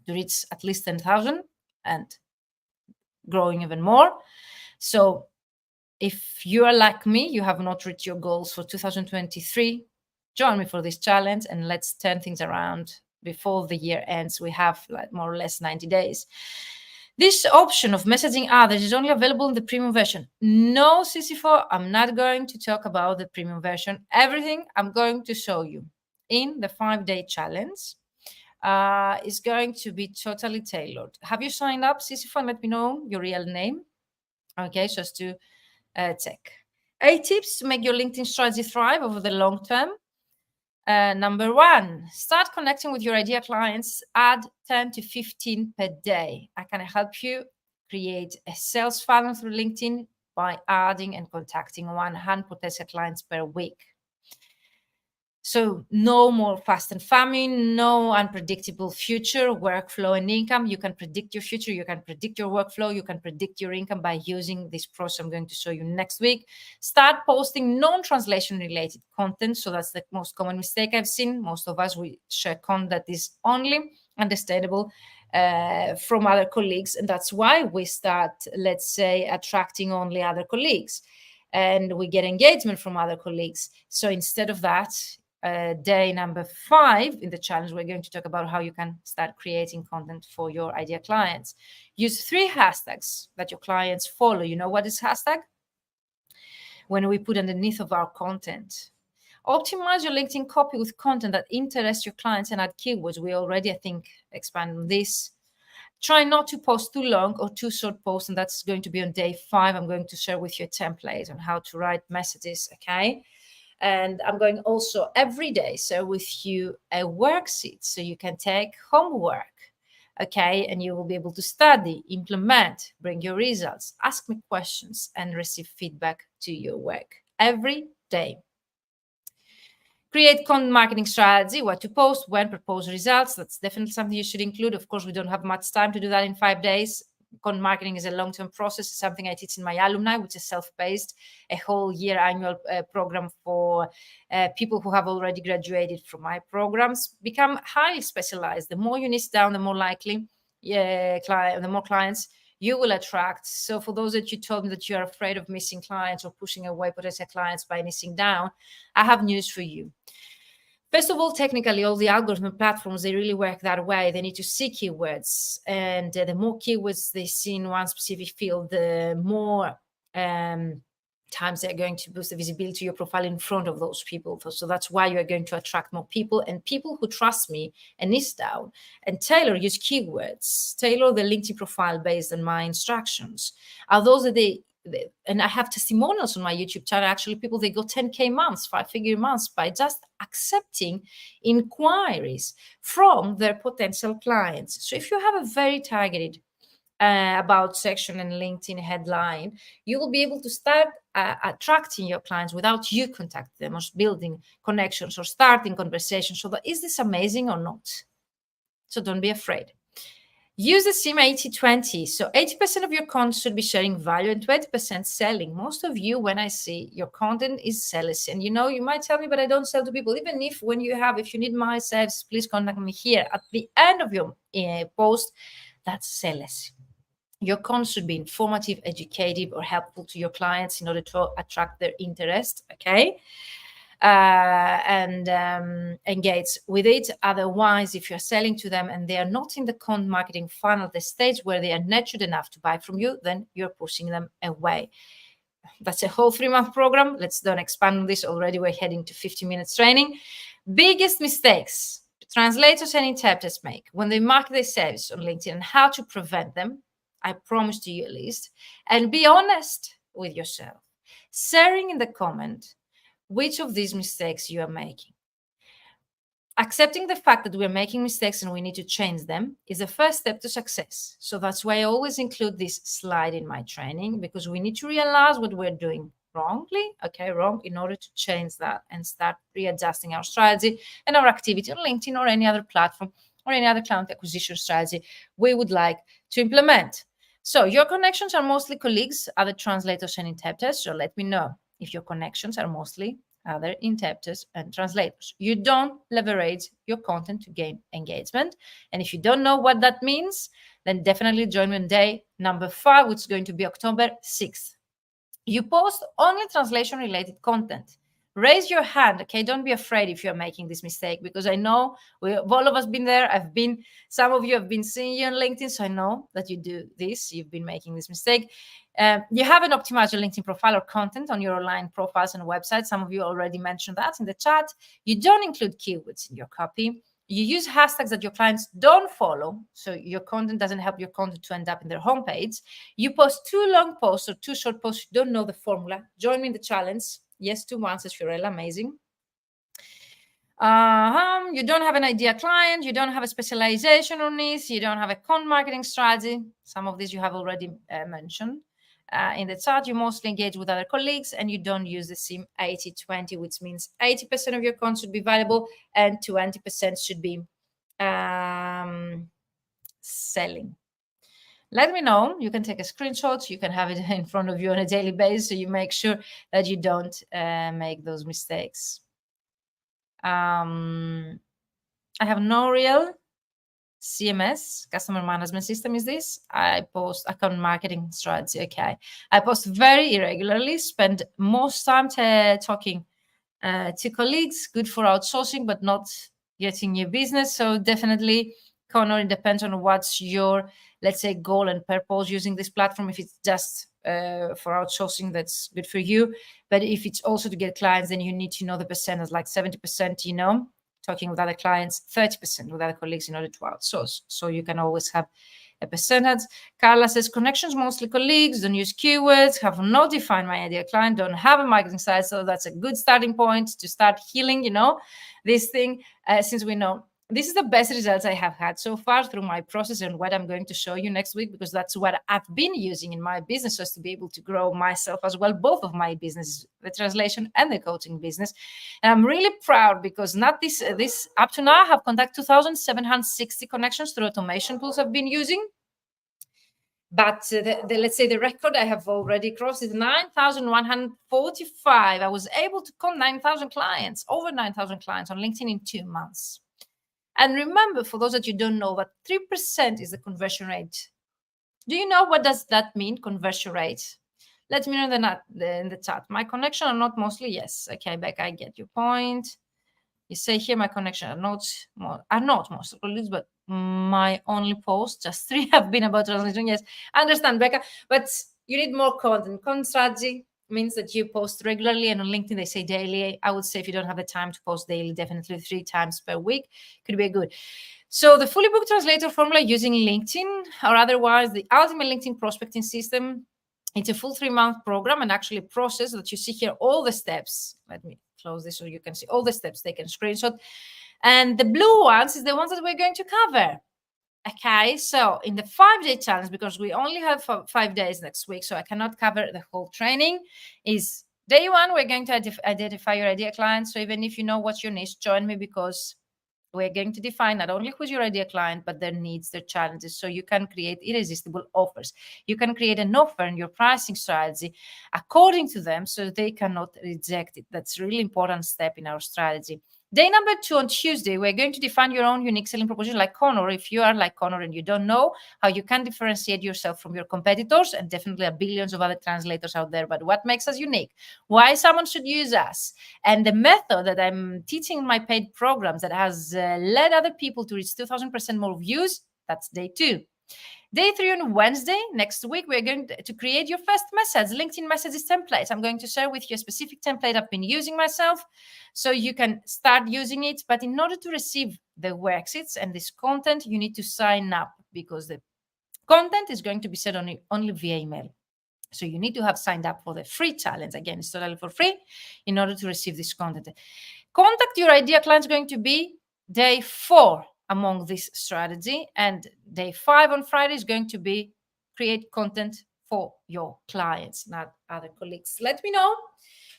[SPEAKER 1] to reach at least 10,000 and growing even more. So if you are like me, you have not reached your goals for 2023, join me for this challenge and let's turn things around before the year ends. We have like more or less 90 days. This option of messaging others is only available in the premium version. No, CC4, I'm not going to talk about the premium version. Everything I'm going to show you in the 5-day challenge is going to be totally tailored. Have you signed up, CC4? Let me know your real name. Okay, just to check. 8 tips to make your LinkedIn strategy thrive over the long term. Number 1, start connecting with your ideal clients. Add 10 to 15 per day. I can help you create a sales funnel through LinkedIn by adding and contacting 100 potential clients per week. So no more fast and famine, no unpredictable future, workflow and income. You can predict your future, you can predict your workflow, you can predict your income by using this process I'm going to show you next week. Start posting non-translation related content. So that's the most common mistake I've seen. Most of us, we share content that is only understandable from other colleagues. And that's why we start, let's say, attracting only other colleagues. And we get engagement from other colleagues. So instead of that, day number 5 in the challenge, we're going to talk about how you can start creating content for your ideal clients. Use 3 hashtags that your clients follow. You know what is hashtag? When we put underneath of our content. Optimize your LinkedIn copy with content that interests your clients and add keywords. We already, I think, expand on this. Try not to post too long or too short posts, and that's going to be on day 5. I'm going to share with you a template on how to write messages, okay? And I'm going also every day share with you a worksheet so you can take homework, okay? And you will be able to study, implement, bring your results, ask me questions, and receive feedback to your work every day. Create content marketing strategy, what to post, when, propose results. That's definitely something you should include. Of course, we don't have much time to do that in 5 days. Content marketing is a long-term process. It's something I teach in my alumni, which is self-paced, a whole year annual program for people who have already graduated from my programs. Become highly specialized. The more you niche down, the more likely, the more clients you will attract. So for those that you told me that you are afraid of missing clients or pushing away potential clients by niching down, I have news for you. First of all, technically, all the algorithm platforms, they really work that way. They need to see keywords. And the more keywords they see in one specific field, the more times they're going to boost the visibility of your profile in front of those people. So that's why you're going to attract more people, and people who trust me and niche down and use keywords, tailor the LinkedIn profile based on my instructions, are those that and I have testimonials on my YouTube channel. Actually, people, they go 10K months, 5-figure months by just accepting inquiries from their potential clients. So if you have a very targeted about section and LinkedIn headline, you will be able to start attracting your clients without you contacting them or building connections or starting conversations. So is this amazing or not? So don't be afraid. Use the SIM 80-20. So 80% of your content should be sharing value and 20% selling. Most of you, when I see your content is sellers, and you might tell me, but I don't sell to people. Even if if you need my service, please contact me here at the end of your post. That's sellers. Your content should be informative, educative, or helpful to your clients in order to attract their interest, okay? And engage with it. Otherwise, if you're selling to them and they are not in the content marketing funnel, the stage where they are nurtured enough to buy from you, then you're pushing them away. That's a whole 3-month program. Let's don't expand on this already. We're heading to 50 minutes training. Biggest mistakes translators and interpreters make when they market their service on LinkedIn and how to prevent them. I promise to you a list. And be honest with yourself. Sharing in the comment which of these mistakes you are making. Accepting the fact that we're making mistakes and we need to change them is the first step to success. So that's why I always include this slide in my training, because we need to realize what we're doing wrong, in order to change that and start readjusting our strategy and our activity on LinkedIn or any other platform or any other client acquisition strategy we would like to implement. So your connections are mostly colleagues, other translators and interpreters. So let me know if your connections are mostly other interpreters and translators. You don't leverage your content to gain engagement. And if you don't know what that means, then definitely join me on day number 5, which is going to be October 6th. You post only translation related content. Raise your hand, okay? Don't be afraid if you're making this mistake, because I know all of us been there. Some of you have been seeing you on LinkedIn, so I know that you do this. You've been making this mistake. You haven't optimized your LinkedIn profile or content on your online profiles and websites. Some of you already mentioned that in the chat. You don't include keywords in your copy. You use hashtags that your clients don't follow, so your content doesn't help your content to end up in their homepage. You post too long posts or too short posts. You don't know the formula. Join me in the challenge. Yes, 2 months, as Fiorella, amazing. You don't have an idea client. You don't have a specialization on this. You don't have a content marketing strategy. Some of these you have already mentioned. In the chat, you mostly engage with other colleagues and you don't use the same 80-20, which means 80% of your content should be valuable and 20% should be selling. Let me know. You can take a screenshot. You can have it in front of you on a daily basis, so you make sure that you don't make those mistakes. I have no real CMS, customer management system is this. I post account marketing strategy. Okay. I post very irregularly, spend most time talking to colleagues, good for outsourcing, but not getting new business. So definitely, Connor, it depends on what's your, let's say, goal and purpose using this platform. If it's just for outsourcing, that's good for you. But if it's also to get clients, then you need to know the percentage, like 70%, talking with other clients, 30% with other colleagues in order to outsource. So you can always have a percentage. Carla says, connections, mostly colleagues, don't use keywords, have not defined my ideal client, don't have a marketing site. So that's a good starting point to start healing, this thing, since we know this is the best results I have had so far through my process and what I'm going to show you next week, because that's what I've been using in my business just to be able to grow myself as well, both of my businesses, the translation and the coaching business. And I'm really proud because not this up to now I have contacted 2,760 connections through automation tools I've been using. But let's say the record I have already crossed is 9,145. I was able to contact 9,000 clients, over 9,000 clients on LinkedIn in 2 months. And remember, for those that you don't know, that 3% is the conversion rate. Do you know what does that mean, conversion rate? Let me know in the chat. My connection are not mostly, yes. Okay, Becca, I get your point. You say here my connection are not most colleagues, but my only post, just 3 have been about translation. Yes, I understand, Becca, but you need more content. Content strategy means that you post regularly, and on LinkedIn they say daily. I would say if you don't have the time to post daily, definitely 3 times per week could be good. So the fully booked translator formula using LinkedIn or otherwise the ultimate LinkedIn prospecting system, it's a full 3-month program and actually a process that you see here, all the steps. Let me close this so you can see all the steps, take a screenshot. And the blue ones is the ones that we're going to cover. Okay, so in the 5-day challenge, because we only have 5 days next week, so I cannot cover the whole training, is day 1, we're going to identify your ideal client. So even if you know what's your niche, join me, because we're going to define not only who's your ideal client, but their needs, their challenges, so you can create irresistible offers. You can create an offer in your pricing strategy according to them, so they cannot reject it. That's a really important step in our strategy. Day number 2 on Tuesday, we're going to define your own unique selling proposition like Connor. If you are like Connor and you don't know how you can differentiate yourself from your competitors, and definitely are billions of other translators out there, but what makes us unique? Why someone should use us? And the method that I'm teaching in my paid programs that has led other people to reach 2,000% more views, that's day 2. Day 3 on Wednesday, next week, we're going to create your first message, LinkedIn messages template. I'm going to share with you a specific template I've been using myself, so you can start using it. But in order to receive the worksheets and this content, you need to sign up, because the content is going to be sent only via email. So you need to have signed up for the free challenge. Again, it's totally for free in order to receive this content. Contact your idea client is going to be day 4 among this strategy, and day 5 on Friday is going to be create content for your clients, not other colleagues. Let me know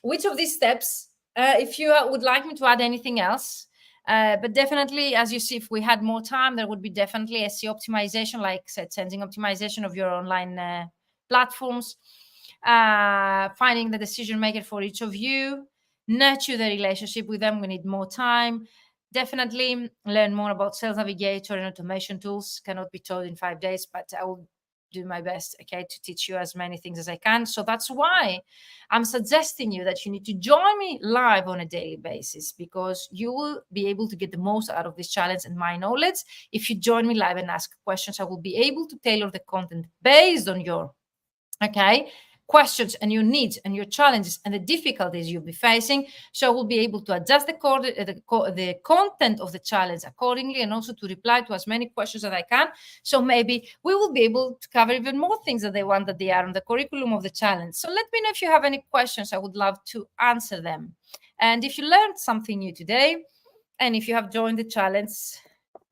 [SPEAKER 1] which of these steps, if you would like me to add anything else. But definitely, as you see, if we had more time, there would be definitely SEO optimization, like search engine optimization of your online platforms, finding the decision maker for each of you, nurture the relationship with them. We need more time. Definitely learn more about Sales Navigator and automation tools. Cannot be taught in 5 days, but I will do my best, okay, to teach you as many things as I can. So that's why I'm suggesting you that you need to join me live on a daily basis, because you will be able to get the most out of this challenge and my knowledge. If you join me live and ask questions, I will be able to tailor the content based on your questions and your needs and your challenges and the difficulties you'll be facing. So we'll be able to adjust the content of the challenge accordingly, and also to reply to as many questions as I can. So maybe we will be able to cover even more things that they want, that they are on the curriculum of the challenge. So let me know if you have any questions. I would love to answer them. And if you learned something new today, and if you have joined the challenge,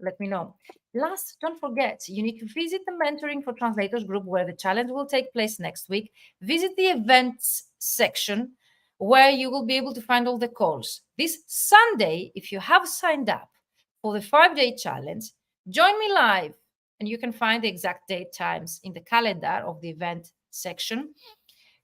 [SPEAKER 1] let me know. Last, don't forget, you need to visit the Mentoring for Translators group, where the challenge will take place next week. Visit the events section, where you will be able to find all the calls. This Sunday, if you have signed up for the 5-day challenge, join me live, and you can find the exact date times in the calendar of the event section.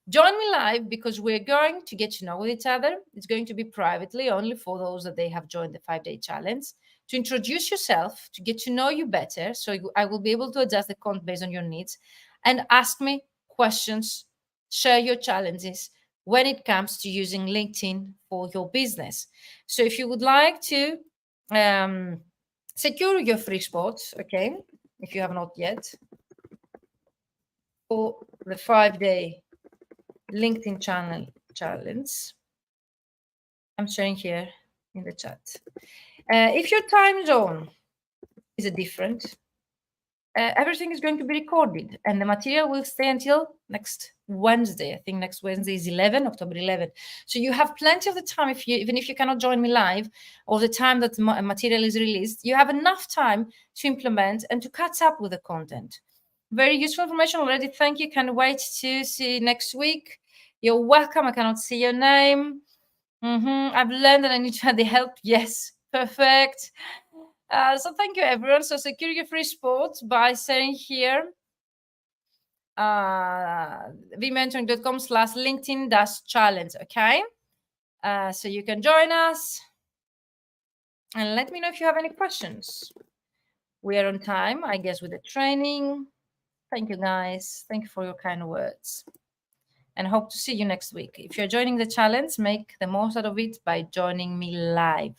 [SPEAKER 1] Join me live, because we're going to get to know each other. It's going to be privately, only for those that they have joined the 5-day challenge, to introduce yourself, to get to know you better. So I will be able to adjust the content based on your needs, and ask me questions, share your challenges when it comes to using LinkedIn for your business. So if you would like to secure your free spot, okay, if you have not yet, for the 5-day LinkedIn channel challenge, I'm sharing here in the chat. If your time zone is different, everything is going to be recorded, and the material will stay until next Wednesday. I think next Wednesday is October 11. So you have plenty of the time, even if you cannot join me live, or the time that material is released, you have enough time to implement and to catch up with the content. Very useful information already. Thank you. Can't wait to see you next week. You're welcome. I cannot see your name. I've learned that I need to have the help. Yes, perfect. So thank you, everyone. So secure your free spot by saying here vmentoring.com/LinkedIn-challenge. Okay. So you can join us, and let me know if you have any questions. We are on time, I guess, with the training. Thank you, guys. Thank you for your kind words, and hope to see you next week. If you're joining the challenge, make the most out of it by joining me live.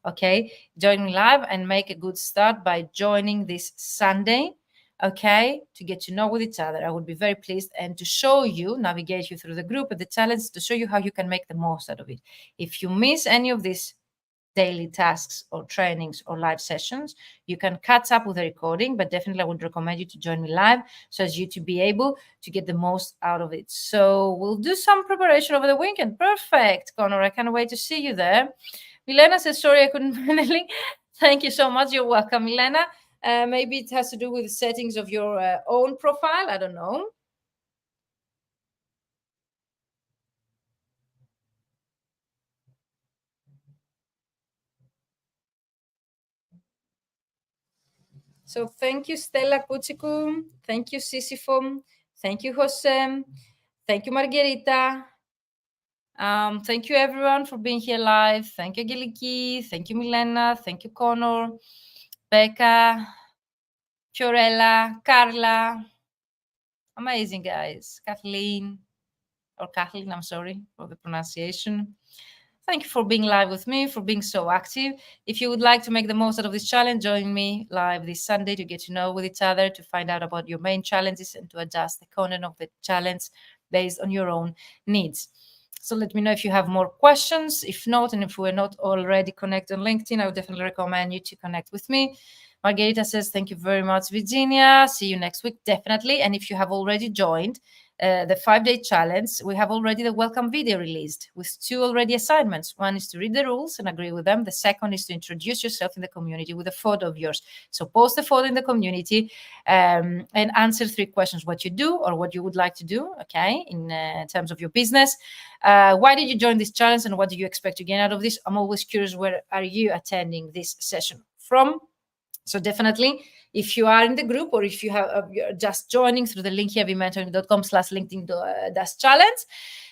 [SPEAKER 1] Okay, join me live and make a good start by joining this Sunday, okay, to get to know with each other. I would be very pleased, and to show you, navigate you through the group of the challenge, to show you how you can make the most out of it. If you miss any of these daily tasks or trainings or live sessions, you can catch up with the recording, but definitely I would recommend you to join me live, so as you to be able to get the most out of it. So we'll do some preparation over the weekend. Perfect, Connor. I can't wait to see you there. Milena says, sorry, I couldn't find a link. Thank you so much. You're welcome, Milena. Maybe it has to do with the settings of your own profile. I don't know. So thank you, Stella Kuchiku. Thank you, Sisyphum. Thank you, Jose. Thank you, Margherita. Thank you, everyone, for being here live. Thank you, Geliki. Thank you, Milena. Thank you, Connor, Becca, Fiorella, Carla. Amazing, guys. Kathleen, I'm sorry for the pronunciation. Thank you for being live with me, for being so active. If you would like to make the most out of this challenge, join me live this Sunday to get to know with each other, to find out about your main challenges, and to adjust the content of the challenge based on your own needs. So let me know if you have more questions. If not, and if we're not already connected on LinkedIn, I would definitely recommend you to connect with me. Margherita says, thank you very much, Virginia. See you next week, definitely. And if you have already joined the 5-day challenge, we have already the welcome video released with 2 already assignments. One is to read the rules and agree with them. The second is to introduce yourself in the community with a photo of yours. So post a photo in the community and answer 3 questions: what you do or what you would like to do, okay, in terms of your business. Why did you join this challenge and what do you expect to gain out of this? I'm always curious, where are you attending this session from? So definitely, if you are in the group or if you have you're just joining through the link here, mentoring.com/LinkedIn-challenge,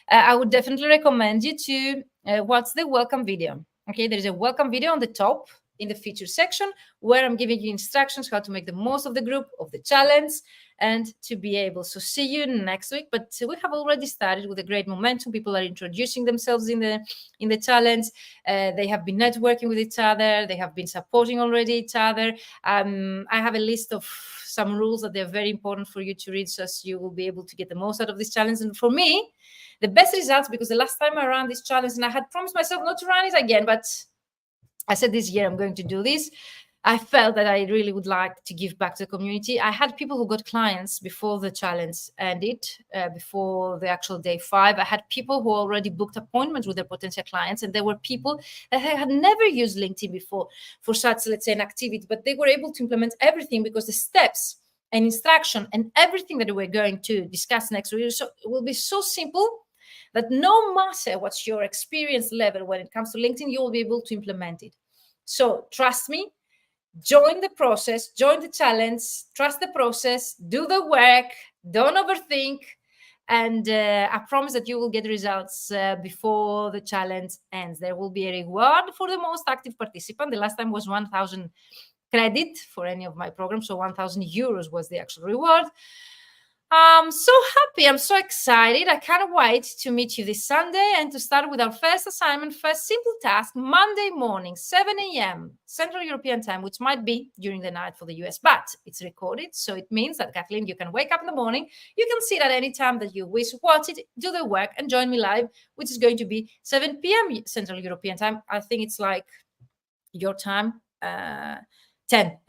[SPEAKER 1] I would definitely recommend you to watch the welcome video. Okay, there is a welcome video on the top in the feature section where I'm giving you instructions how to make the most of the group, of the challenge, and to be able. So see you next week. But we have already started with a great momentum. People are introducing themselves in the challenge. They have been networking with each other. They have been supporting already each other. I have a list of some rules that they're very important for you to read, so as you will be able to get the most out of this challenge. And for me, the best results, because the last time I ran this challenge, and I had promised myself not to run it again, but I said this year I'm going to do this. I felt that I really would like to give back to the community. I had people who got clients before the challenge ended, before the actual day 5. I had people who already booked appointments with their potential clients, and there were people that had never used LinkedIn before for such, let's say, an activity, but they were able to implement everything because the steps and instruction and everything that we're going to discuss next week will be so simple that no matter what's your experience level when it comes to LinkedIn, you will be able to implement it. So trust me, join the process, join the challenge, trust the process, do the work, don't overthink. And I promise that you will get results before the challenge ends. There will be a reward for the most active participant. The last time was 1,000 credit for any of my programs. So 1,000 euros was the actual reward. I'm so happy. I'm so excited. I can't wait to meet you this Sunday and to start with our first assignment, first simple task, Monday morning, 7 a.m. Central European time, which might be during the night for the US, but it's recorded. So it means that, Kathleen, you can wake up in the morning, you can sit at any time that you wish, watch it, do the work, and join me live, which is going to be 7 p.m. Central European time. I think it's like your time, 10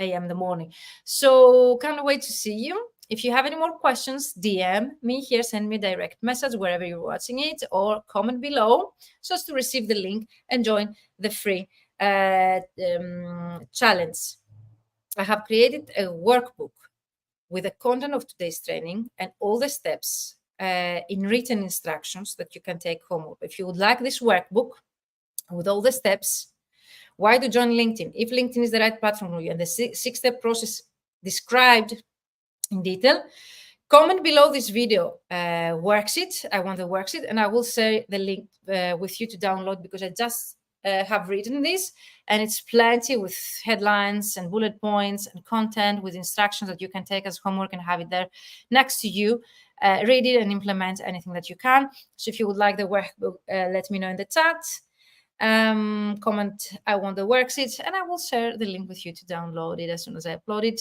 [SPEAKER 1] a.m. in the morning. So can't wait to see you. If you have any more questions, DM me here, send me a direct message wherever you're watching it, or comment below so as to receive the link and join the free challenge. I have created a workbook with the content of today's training and all the steps in written instructions that you can take home. If you would like this workbook with all the steps, why to join LinkedIn? If LinkedIn is the right platform for you and the 6-step process described in detail, comment below this video worksheet. I want the worksheet, and I will share the link with you to download, because I just have written this, and it's plenty with headlines and bullet points and content with instructions that you can take as homework and have it there next to you. Read it and implement anything that you can. So if you would like the workbook, let me know in the chat. Comment I want the worksheet, and I will share the link with you to download it as soon as I upload it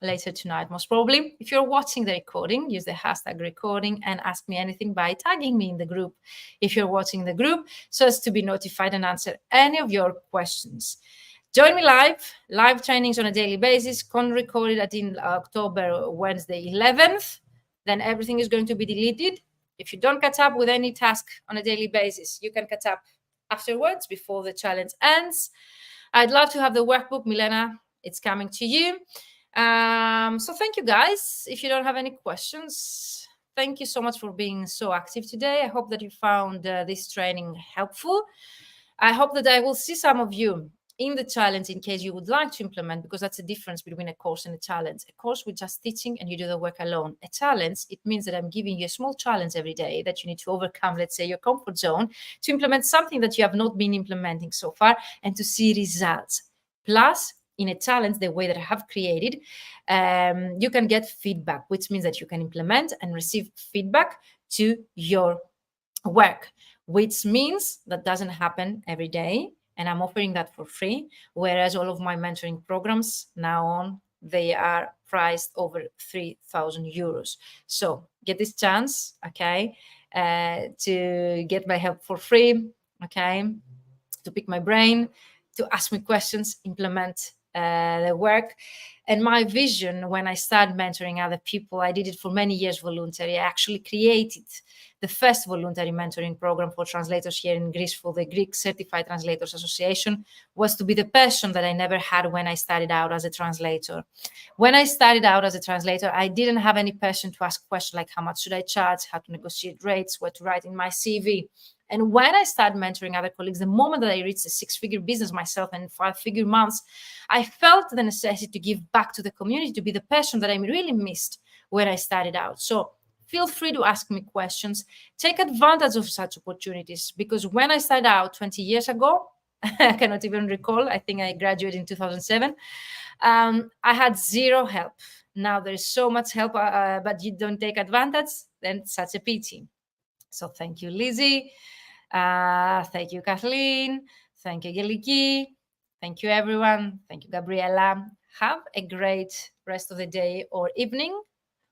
[SPEAKER 1] later tonight, most probably. If you're watching the recording, use the hashtag recording and ask me anything by tagging me in the group if you're watching the group, so as to be notified and answer any of your questions. Join me live trainings on a daily basis, recorded at in October, Wednesday 11th. Then everything is going to be deleted. If you don't catch up with any task on a daily basis, you can catch up afterwards before the challenge ends. I'd love to have the workbook. Milena, it's coming to you. So thank you, guys. If you don't have any questions, thank you so much for being so active today. I hope that you found this training helpful. I hope that I will see some of you in the challenge in case you would like to implement, because that's the difference between a course and a challenge. A course with just teaching and you do the work alone. A challenge, it means that I'm giving you a small challenge every day that you need to overcome, let's say, your comfort zone, to implement something that you have not been implementing so far and to see results. Plus, in a challenge, the way that I have created, you can get feedback, which means that you can implement and receive feedback to your work, which means that doesn't happen every day. And I'm offering that for free, whereas all of my mentoring programs now on, they are priced over 3,000 euros. So get this chance, okay, to get my help for free, okay, to pick my brain, to ask me questions, implement the work. And my vision when I started mentoring other people, I did it for many years voluntary. I actually created the first voluntary mentoring program for translators here in Greece for the Greek Certified Translators Association, was to be the person that I never had when I started out as a translator. When I started out as a translator, I didn't have any person to ask questions like how much should I charge, how to negotiate rates, what to write in my CV. And when I started mentoring other colleagues, the moment that I reached a six-figure business myself and five-figure months, I felt the necessity to give back to the community, to be the person that I really missed when I started out. So feel free to ask me questions. Take advantage of such opportunities, because when I started out 20 years ago, I cannot even recall, I think I graduated in 2007, I had zero help. Now there's so much help, but you don't take advantage, then it's such a pity. So thank you, Lizzie. Thank you, Kathleen. Thank you, Geliki. Thank you, everyone. Thank you, Gabriella. Have a great rest of the day or evening,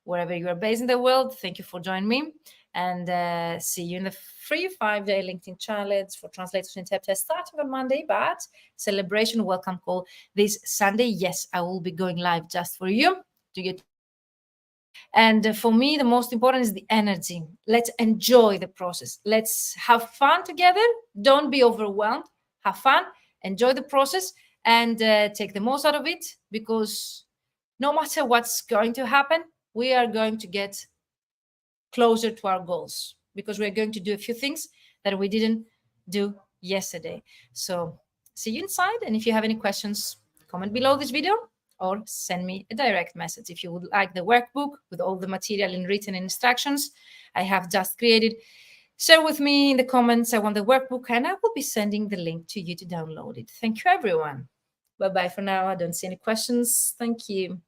[SPEAKER 1] wherever you are based in the world. Thank you for joining me. And see you in the free 5-day LinkedIn challenge for translators and interpreters starting on Monday, but celebration welcome call this Sunday. Yes, I will be going live just for you to get. And for me, the most important is the energy. Let's enjoy the process. Let's have fun together. Don't be overwhelmed. Have fun, enjoy the process, and take the most out of it, because no matter what's going to happen, we are going to get closer to our goals, because we're going to do a few things that we didn't do yesterday. So see you inside. And if you have any questions, comment below this video or send me a direct message. If you would like the workbook with all the material in written instructions I have just created, share with me in the comments, I want the workbook, and I will be sending the link to you to download it. Thank you, everyone. Bye-bye for now. I don't see any questions. Thank you.